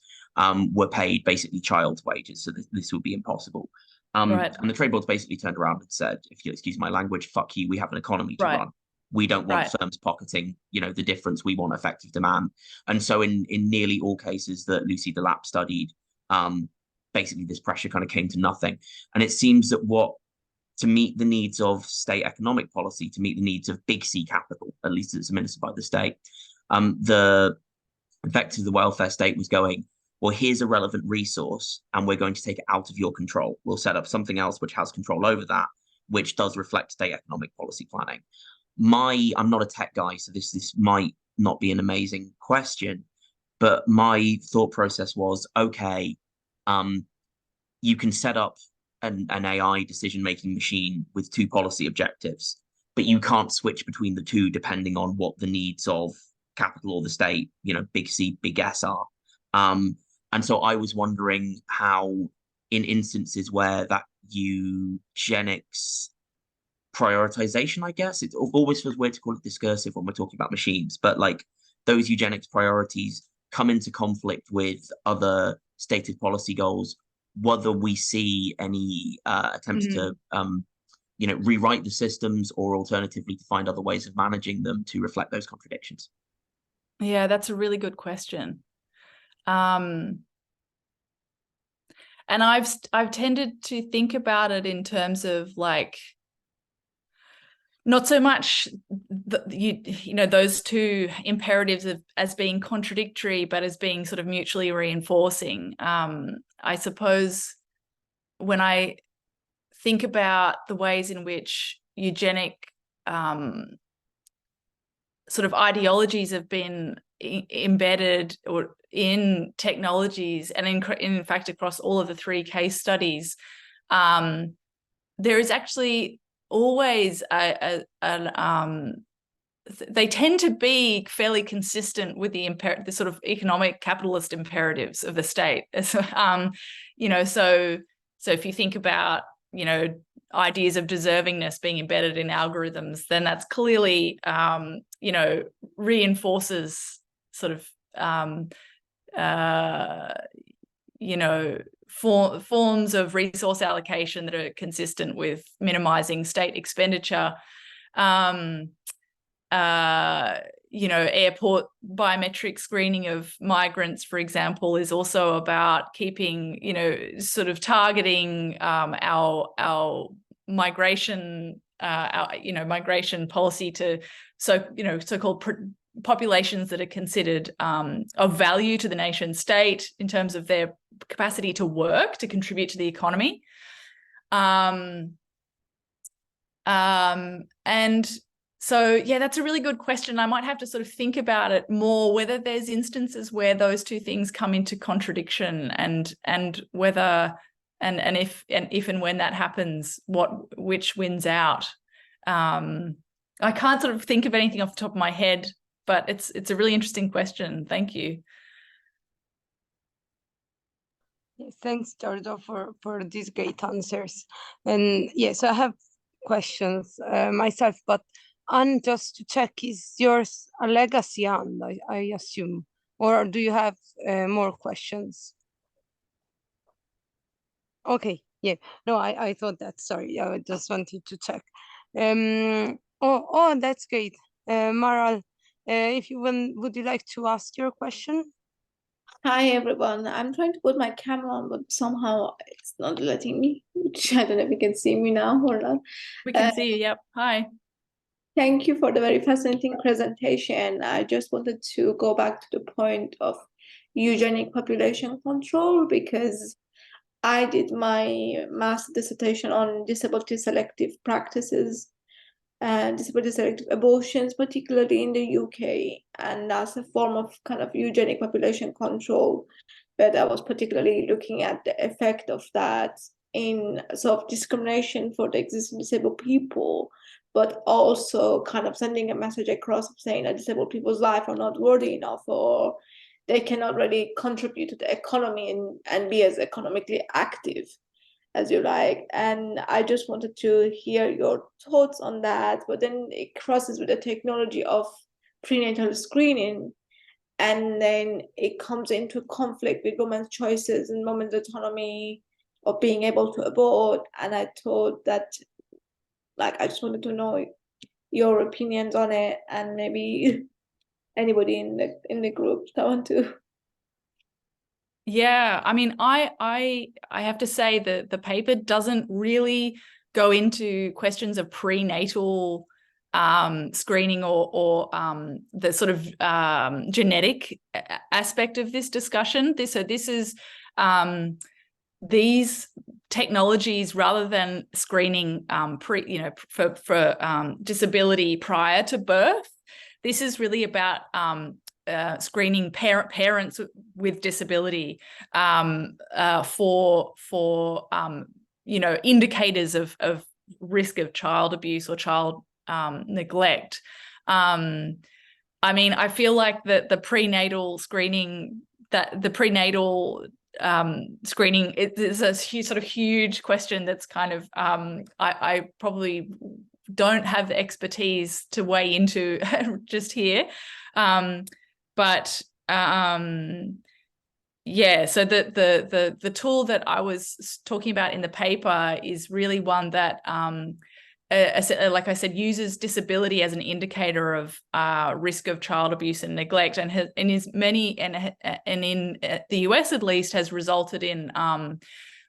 were paid basically child's wages. So this would be impossible. Right. And the trade boards basically turned around and said, if you excuse my language, fuck you, we have an economy to run. We don't want firms pocketing, you know, the difference. We want effective demand. And so in nearly all cases that Lucy Delap studied, basically this pressure kind of came to nothing. And it seems that to meet the needs of state economic policy, to meet the needs of big C capital, at least as administered by the state, the effect of the welfare state was going, well, here's a relevant resource and we're going to take it out of your control. We'll set up something else which has control over that, which does reflect state economic policy planning. I'm not a tech guy, so this might not be an amazing question, but my thought process was, okay, you can set up an AI decision-making machine with two policy objectives, but you can't switch between the two depending on what the needs of capital or the state, you know, big C, big S are. And so I was wondering how, in instances where that eugenics prioritization, I guess, it always feels weird to call it discursive when we're talking about machines, but like those eugenics priorities come into conflict with other stated policy goals, whether we see any attempts to you know, rewrite the systems or alternatively to find other ways of managing them to reflect those contradictions. Yeah, that's a really good question. And I've tended to think about it in terms of like, not so much those two imperatives as being contradictory, but as being sort of mutually reinforcing. I suppose when I think about the ways in which eugenic sort of ideologies have been embedded or in technologies, and in fact across all of the three case studies, there is actually always they tend to be fairly consistent with the sort of economic capitalist imperatives of the state. So if you think about, ideas of deservingness being embedded in algorithms, then that's clearly, reinforces sort of, forms of resource allocation that are consistent with minimizing state expenditure. Airport biometric screening of migrants, for example, is also about keeping, sort of targeting our migration, migration policy to so-called populations that are considered of value to the nation state in terms of their capacity to work, to contribute to the economy. And so, yeah, that's a really good question. I might have to sort of think about it more, whether there's instances where those two things come into contradiction, and whether and if and when that happens, which wins out. I can't sort of think of anything off the top of my head, but it's a really interesting question. Thank you. Thanks, Giorgio, for these great answers. And yes, I have questions myself, but Anne, just to check, is yours a legacy, Anne, I assume, or do you have more questions? Okay, yeah, no, I thought that, sorry, I just wanted to check. Oh, that's great. Maral, if you would you like to ask your question? Hi everyone, I'm trying to put my camera on, but somehow it's not letting me, which I don't know if you can see me now or not. We can see you, yep. Hi. Thank you for the very fascinating presentation. I just wanted to go back to the point of eugenic population control, because I did my master dissertation on disability selective practices and disability selective abortions, particularly in the UK, and that's a form of kind of eugenic population control. But I was particularly looking at the effect of that in sort of discrimination for the existing disabled people, but also kind of sending a message across of saying that disabled people's life are not worthy enough, or they cannot really contribute to the economy and be as economically active as you like. And I just wanted to hear your thoughts on that. But then it crosses with the technology of prenatal screening, and then it comes into conflict with women's choices and women's autonomy of being able to abort. And I thought that, like, I just wanted to know your opinions on it, and maybe anybody in the group that want to. Yeah, I mean, I have to say that the paper doesn't really go into questions of prenatal screening or the sort of genetic aspect of this discussion. This is these technologies, rather than screening for disability prior to birth. This is really about screening parents with disability for indicators of risk of child abuse or child neglect. I mean, I feel like that the prenatal screening, screening is a sort of huge question that's kind of I probably don't have the expertise to weigh into just here. But yeah, so the tool that I was talking about in the paper is really one that, like I said, uses disability as an indicator of risk of child abuse and neglect, and in the US at least has resulted in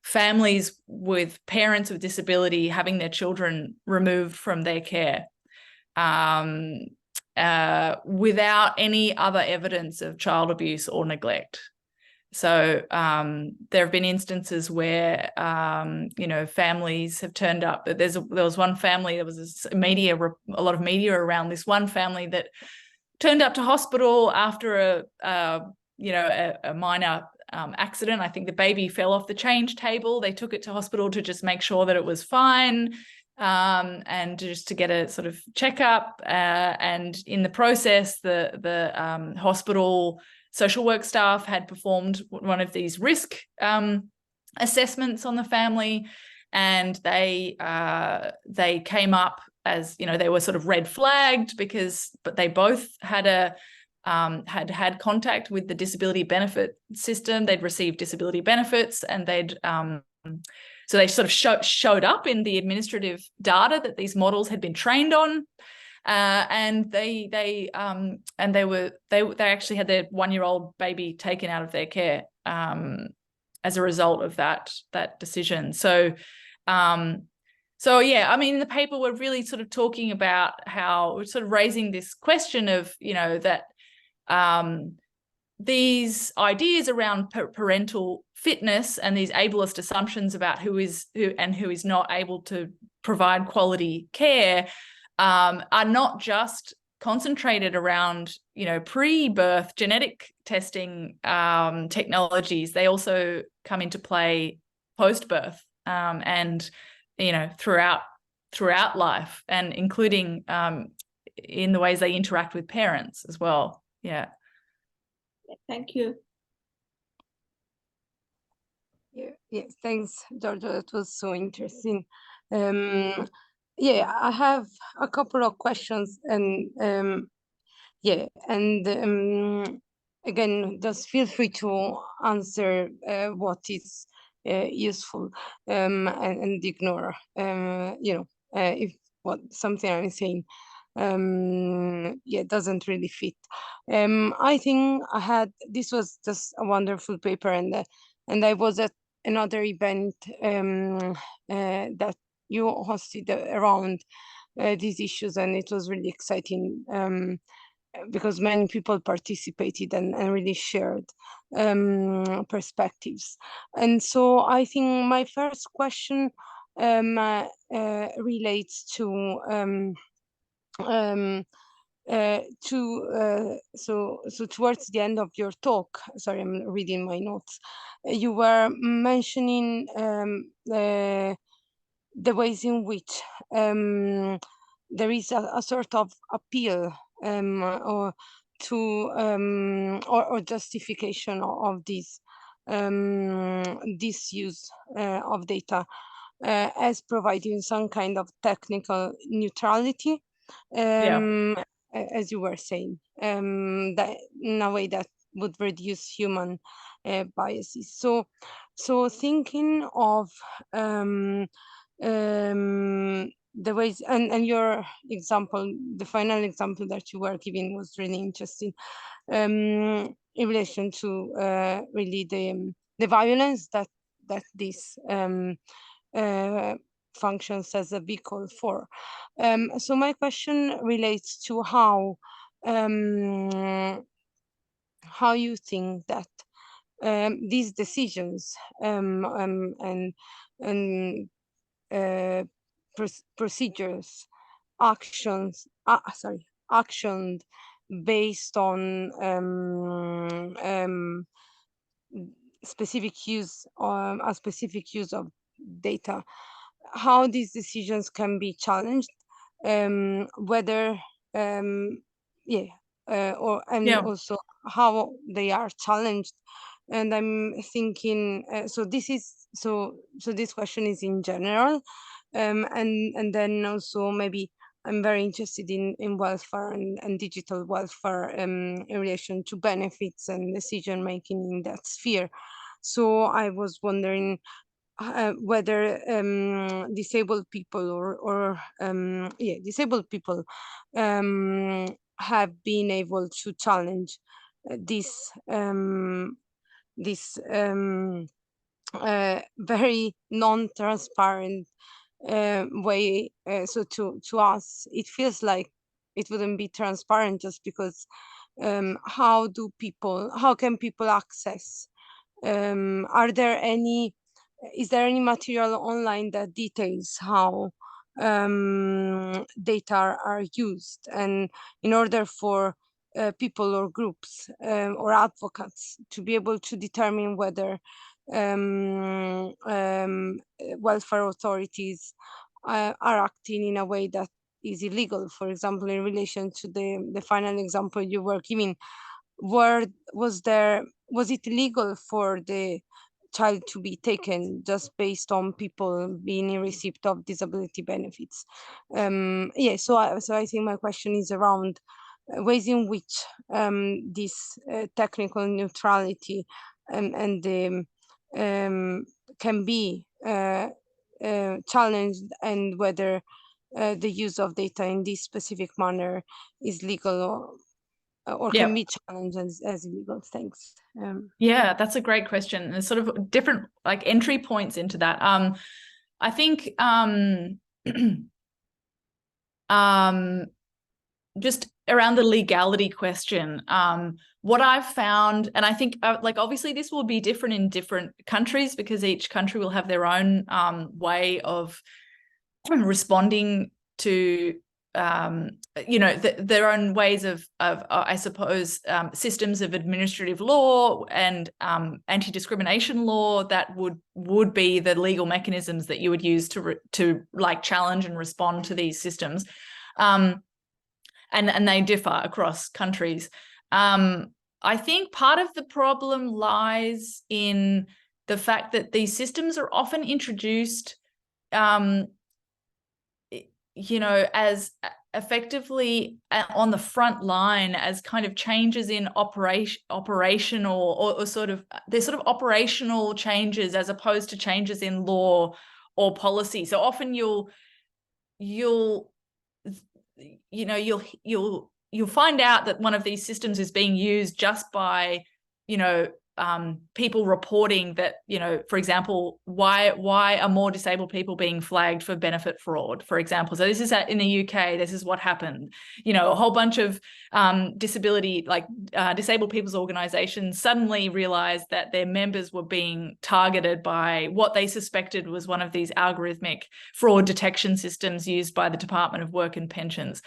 families with parents with disability having their children removed from their care. without any other evidence of child abuse or neglect. So there have been instances where, you know, families have turned up. There was one family, there was a lot of media around this one family that turned up to hospital after a minor accident. I think the baby fell off the change table. They took it to hospital to just make sure that it was fine, and just to get a sort of checkup. And in the process, the hospital social work staff had performed one of these risk assessments on the family, and they came up as, you know, they were sort of red flagged but they both had had contact with the disability benefit system. They'd received disability benefits, and so they sort of showed up in the administrative data that these models had been trained on. And they actually had their 1-year-old baby taken out of their care as a result of that decision. So yeah, I mean, in the paper, we're really sort of talking about how we're sort of raising this question of, you know, that these ideas around parental fitness and these ableist assumptions about who is not able to provide quality care are not just concentrated around, you know, pre-birth genetic testing technologies. They also come into play post-birth, and, you know, throughout life, and including in the ways they interact with parents as well. Yeah. Thank you. Yes, thanks, Giorgio. That was so interesting. Yeah, I have a couple of questions, and again, just feel free to answer what is useful, and ignore, you know, if something I'm saying doesn't really fit. I think this was just a wonderful paper, and I was at another event that you hosted around these issues, and it was really exciting because many people participated and really shared perspectives. And so I think my first question relates to so towards the end of your talk, sorry, I'm reading my notes, you were mentioning the ways in which there is a sort of appeal or to or justification of this use of data as providing some kind of technical neutrality, as you were saying, that in a way that would reduce human biases. So thinking of the ways, and your example, the final example that you were giving was really interesting in relation to really the violence that this functions as a vehicle for. So my question relates to how you think that these decisions and procedures, actions based on specific use a specific use of data, how these decisions can be challenged, whether also how they are challenged. And I'm thinking, so this question is in general, and then also maybe I'm very interested in welfare and digital welfare in relation to benefits and decision making in that sphere. So I was wondering whether disabled people or disabled people have been able to challenge this very non-transparent way. So to us, it feels like it wouldn't be transparent, just because how can people access? Is there any material online that details how data are used, and in order for people or groups or advocates to be able to determine whether welfare authorities are acting in a way that is illegal. For example, in relation to the final example you were giving, was it illegal for the child to be taken just based on people being in receipt of disability benefits? Yeah, so I think my question is around ways in which this technical neutrality and the can be challenged, and whether the use of data in this specific manner is legal or Yeah. can be challenged as illegal. Thanks. Yeah, that's a great question. There's sort of different like entry points into that. I think just around the legality question, what I've found, and I think like obviously this will be different in different countries because each country will have their own way of responding to their own ways of I suppose systems of administrative law and anti-discrimination law that would be the legal mechanisms that you would use to like challenge and respond to these systems, and they differ across countries. I think part of the problem lies in the fact that these systems are often introduced as effectively on the front line as kind of changes in operational or sort of they're sort of operational changes as opposed to changes in law or policy. So often you'll find out that one of these systems is being used just by people reporting that, for example, why are more disabled people being flagged for benefit fraud, for example. So this is in the UK, this is what happened. A whole bunch of disabled people's organizations suddenly realized that their members were being targeted by what they suspected was one of these algorithmic fraud detection systems used by the Department of Work and Pensions.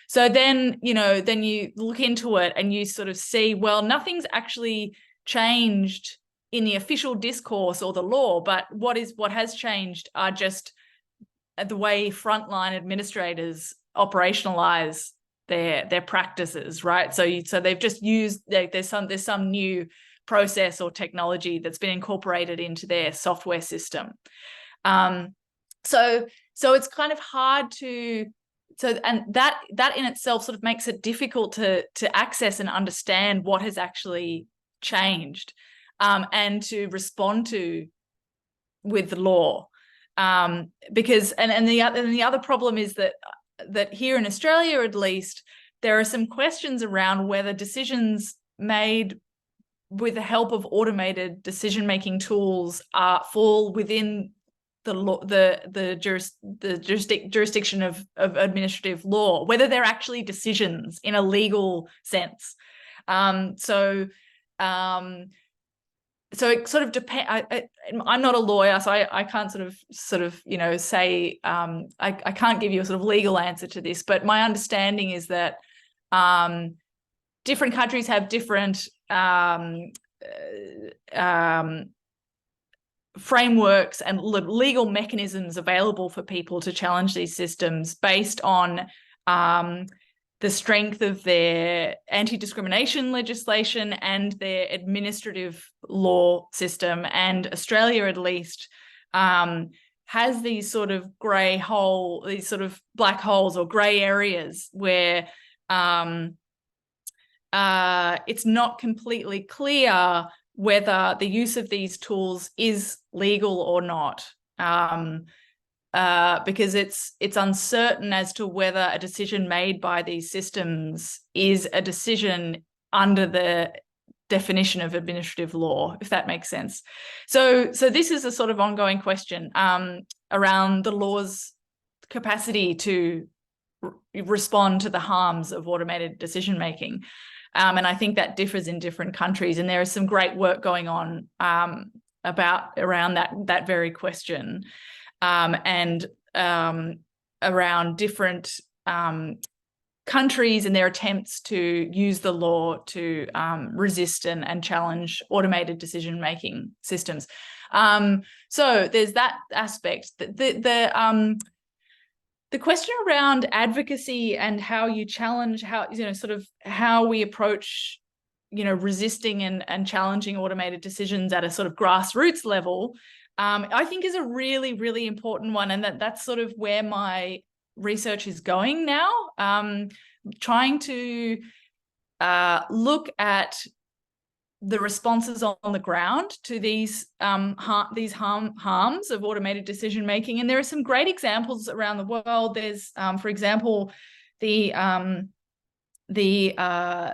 So then you look into it and you sort of see, well, nothing's actually changed in the official discourse or the law, but what has changed are just the way frontline administrators operationalize their practices, right? So they've just used there's some new process or technology that's been incorporated into their software system. So it's kind of hard to. And that in itself sort of makes it difficult to access and understand what has actually changed and to respond to with the law, because the other problem is that here in Australia, at least, there are some questions around whether decisions made with the help of automated decision-making tools fall within the jurisdiction of administrative law, whether they're actually decisions in a legal sense. So it sort of depends. I'm not a lawyer, so I can't sort of say I can't give you a sort of legal answer to this. But my understanding is that different countries have different frameworks and legal mechanisms available for people to challenge these systems based on the strength of their anti-discrimination legislation and their administrative law system. And Australia, at least, has these sort of these sort of black holes or grey areas where it's not completely clear whether the use of these tools is legal or not, because it's uncertain as to whether a decision made by these systems is a decision under the definition of administrative law, if that makes sense. So this is a sort of ongoing question around the law's capacity to respond to the harms of automated decision making. And I think that differs in different countries, and there is some great work going on around that very question, and around different countries and their attempts to use the law to resist and challenge automated decision-making systems. So there's that aspect. The question around advocacy and how you challenge, how we approach, resisting and challenging automated decisions at a sort of grassroots level, I think is a really, really important one. And that's sort of where my research is going now, trying to look at the responses on the ground to these harms of automated decision making. And there are some great examples around the world. There's, for example, the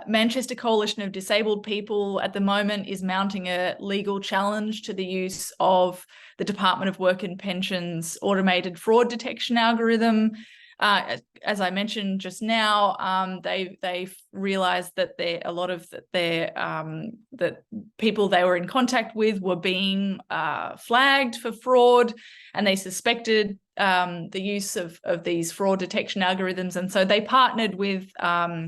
Manchester Coalition of Disabled People at the moment is mounting a legal challenge to the use of the Department of Work and Pensions automated fraud detection algorithm. As I mentioned just now, they've realised that a lot of that people they were in contact with were being flagged for fraud, and they suspected the use of these fraud detection algorithms, and so they partnered with a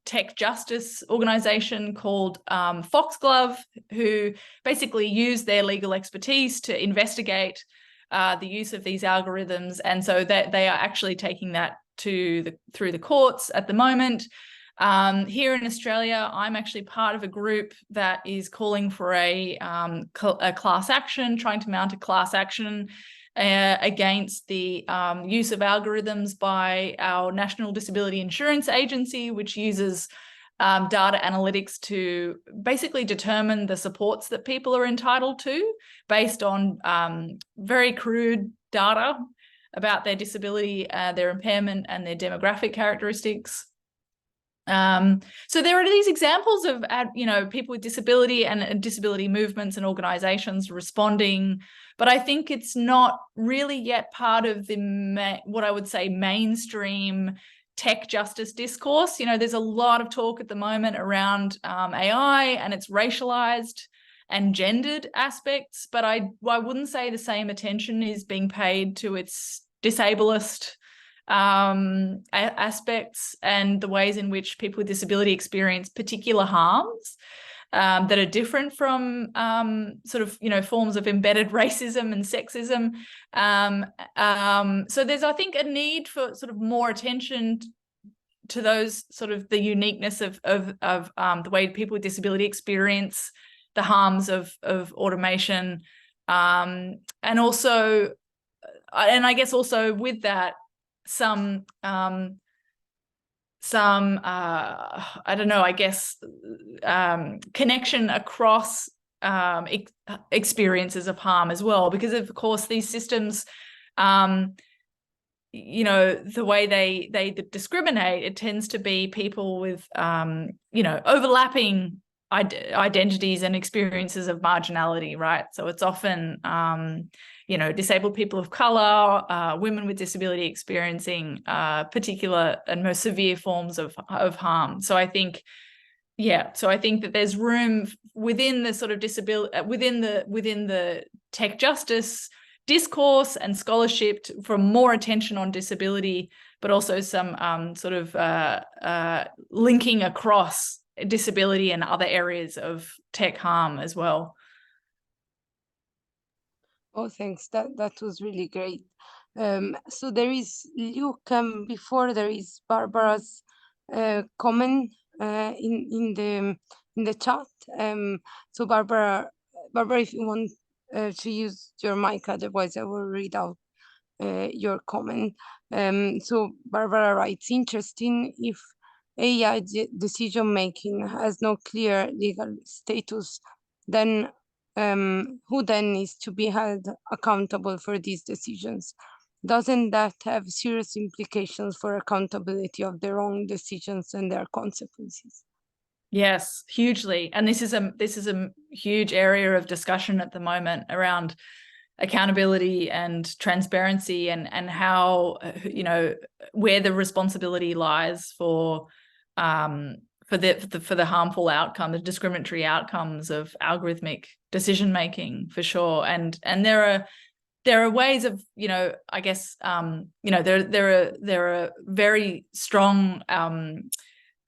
tech justice organization called Foxglove, who basically used their legal expertise to investigate the use of these algorithms, and so that they are actually taking that through the courts at the moment. Here in Australia, I'm actually part of a group that is calling for a class action, trying to mount a class action against the use of algorithms by our National Disability Insurance Agency, which uses data analytics to basically determine the supports that people are entitled to based on very crude data about their disability, their impairment, and their demographic characteristics. So there are these examples of people with disability and disability movements and organizations responding, but I think it's not really yet part of what I would say mainstream tech justice discourse. There's a lot of talk at the moment around AI and its racialized and gendered aspects, but I wouldn't say the same attention is being paid to its disableist aspects and the ways in which people with disability experience particular harms that are different from forms of embedded racism and sexism. So there's, I think, a need for sort of more attention to those sort of the uniqueness of the way people with disability experience the harms of automation, and also, and I guess also with that, some I don't know, I guess connection across experiences of harm as well, because of course these systems, the way they discriminate, it tends to be people with overlapping identities and experiences of marginality, right? So it's often disabled people of color, women with disability experiencing particular and most severe forms of harm. So I think that there's room within the sort of disability, within the tech justice discourse and scholarship for more attention on disability, but also some linking across disability and other areas of tech harm as well. Oh, thanks. That was really great. So there is Luke. Before there is Barbara's comment in the chat. So Barbara, if you want to use your mic, otherwise I will read out your comment. So Barbara writes, interesting, if AI decision making has no clear legal status, then who then needs to be held accountable for these decisions? Doesn't that have serious implications for accountability of their own decisions and their consequences? Yes, hugely. And this is a huge area of discussion at the moment around accountability and transparency, and how, you know, where the responsibility lies for the harmful outcome, the discriminatory outcomes of algorithmic decision making, for sure. And there are ways of, you know, I guess, you know, there are very strong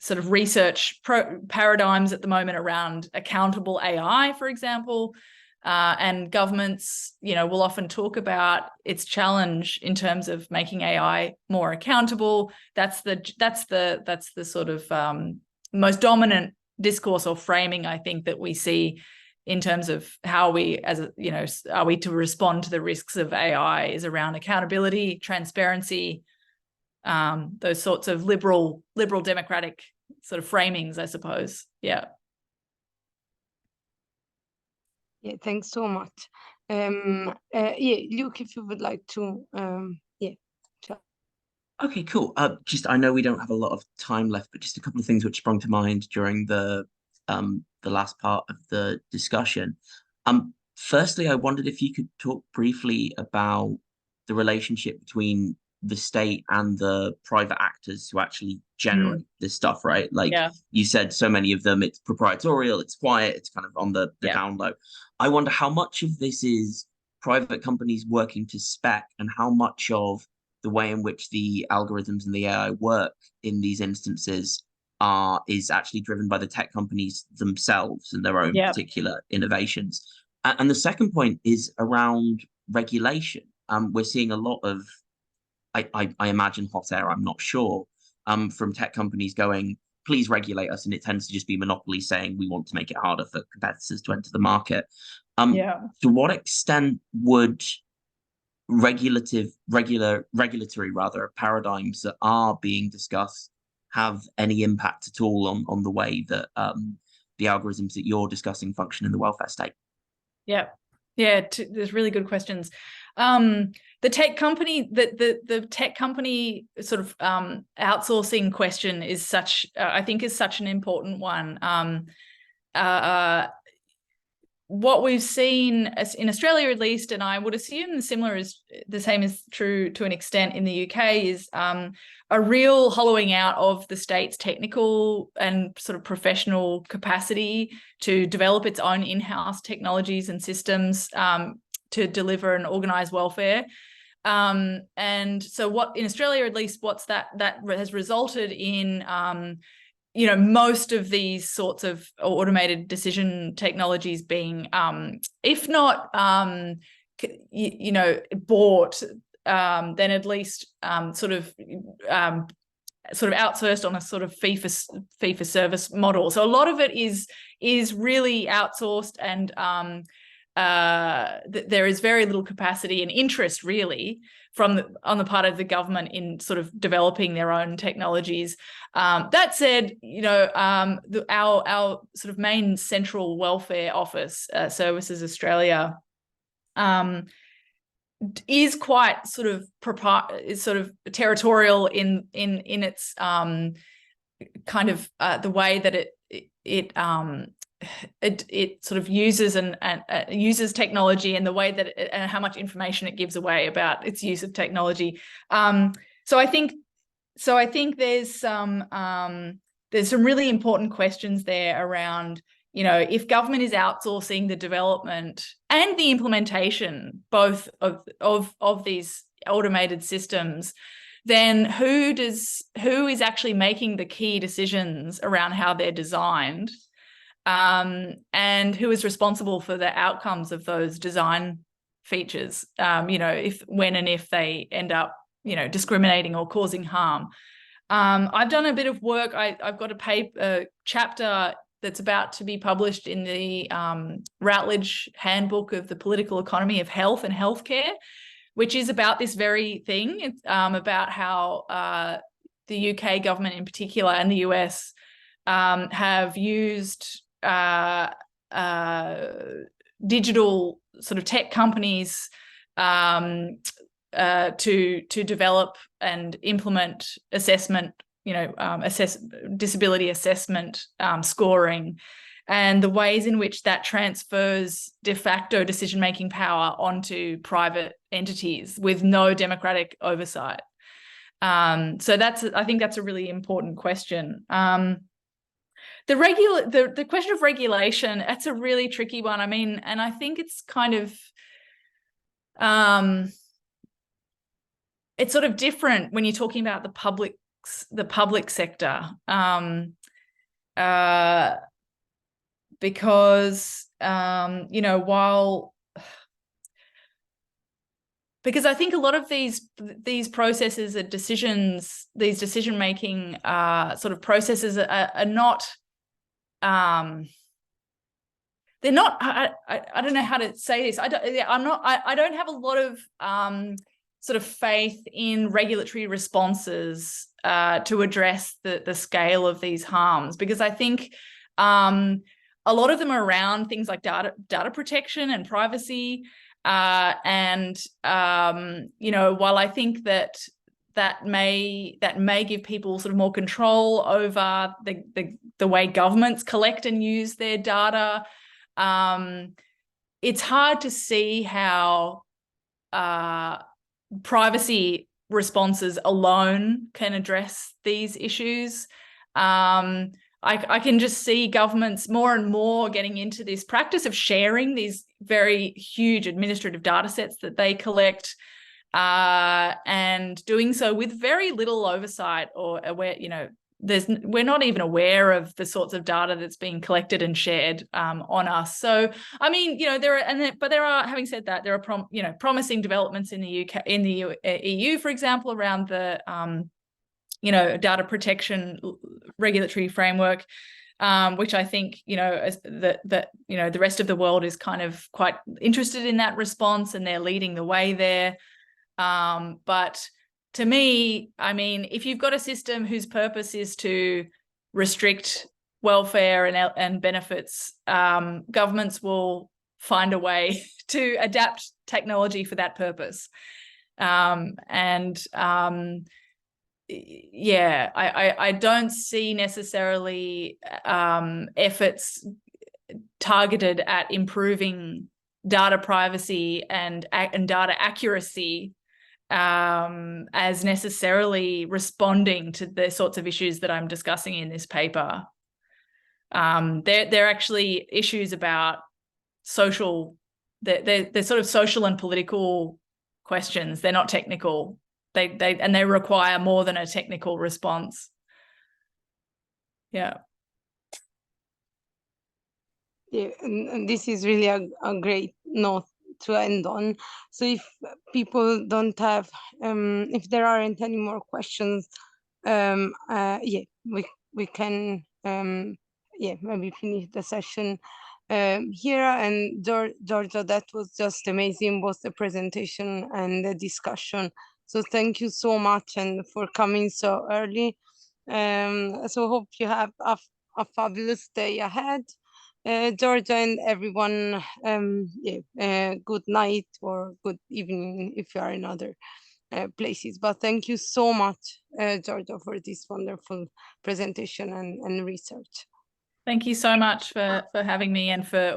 sort of research paradigms at the moment around accountable AI, for example. And governments, you know, will often talk about its challenge in terms of making AI more accountable. That's the sort of most dominant discourse or framing, I think, that we see in terms of how we, as a, you know, are we to respond to the risks of AI, is around accountability, transparency, those sorts of liberal democratic sort of framings, I suppose. Yeah. Yeah, thanks so much. Yeah, Luke, if you would like to, yeah. Sure. Okay, cool. Just, I know we don't have a lot of time left, but just a couple of things which sprung to mind during the last part of the discussion. Firstly, I wondered if you could talk briefly about the relationship between the state and the private actors who actually generate this stuff, right? Like, Yeah. you said, so many of them, it's proprietorial, it's quiet, it's kind of on the down low. I wonder how much of this is private companies working to spec, and how much of the way in which the algorithms and the AI work in these instances is actually driven by the tech companies themselves and their own particular innovations. And the second point is around regulation. We're seeing a lot of, I imagine, hot air, I'm not sure, from tech companies going, please regulate us, and it tends to just be monopoly saying we want to make it harder for competitors to enter the market. To what extent would regulatory paradigms that are being discussed have any impact at all on the way that the algorithms that you're discussing function in the welfare state? There's really good questions. The tech company, the tech company sort of outsourcing question is such, I think, is such an important one. What we've seen in Australia, at least, and I would assume the same is true to an extent in the UK, is a real hollowing out of the state's technical and sort of professional capacity to develop its own in-house technologies and systems to deliver an organised welfare. And so what, in Australia at least, that has resulted in you know, most of these sorts of automated decision technologies being, if not, you know, bought, then at least sort of outsourced on a sort of fee for service model. So a lot of it is really outsourced, and there is very little capacity and interest, really, on the part of the government in sort of developing their own technologies. That said, you know, our sort of main central welfare office, Services Australia, is quite sort of territorial in its kind of the way that it sort of uses and uses technology, and the way that and how much information it gives away about its use of technology. So I think there's some really important questions there around, you know, if government is outsourcing the development and the implementation both of these automated systems, then who is actually making the key decisions around how they're designed? And who is responsible for the outcomes of those design features, you know, when and if they end up, you know, discriminating or causing harm. I've done a bit of work. I've got a chapter that's about to be published in the Routledge Handbook of the Political Economy of Health and Healthcare, which is about this very thing. It's about how the UK government in particular, and the US, have used digital sort of tech companies to develop and implement assessment, you know, disability assessment scoring, and the ways in which that transfers de facto decision-making power onto private entities with no democratic oversight. So I think that's a really important question. The question of regulation, that's a really tricky one. I mean, and I think it's kind of, it's sort of different when you're talking about the public sector, because you know, because I think a lot of these processes and decisions, these decision-making sort of processes are not, they're not, I don't know how to say this. I don't have a lot of sort of faith in regulatory responses to address the scale of these harms, because I think a lot of them are around things like data protection and privacy. And you know, while I think that may give people sort of more control over the way governments collect and use their data, it's hard to see how privacy responses alone can address these issues. I can just see governments more and more getting into this practice of sharing these very huge administrative data sets that they collect, and doing so with very little oversight or aware, you know, we're not even aware of the sorts of data that's being collected and shared on us. So, I mean, you know, but there are, having said that, there are promising developments in the UK, in the EU, for example, around the you know, data protection regulatory framework, which I think, you know, that you know, the rest of the world is kind of quite interested in that response, and they're leading the way there. But to me, I mean, if you've got a system whose purpose is to restrict welfare and benefits, governments will find a way to adapt technology for that purpose. Yeah, I don't see necessarily efforts targeted at improving data privacy and data accuracy as necessarily responding to the sorts of issues that I'm discussing in this paper. They're actually issues about social, they're sort of social and political questions. They're not technical. They require more than a technical response. Yeah. Yeah, and this is really a great note to end on. So if people don't have, if there aren't any more questions, yeah, we can, yeah, maybe finish the session here. And Giorgio, that was just amazing, both the presentation and the discussion. So thank you so much, and for coming so early. So hope you have a fabulous day ahead. Georgia and everyone, yeah, good night or good evening if you are in other places. But thank you so much, Georgia, for this wonderful presentation and research. Thank you so much for having me and for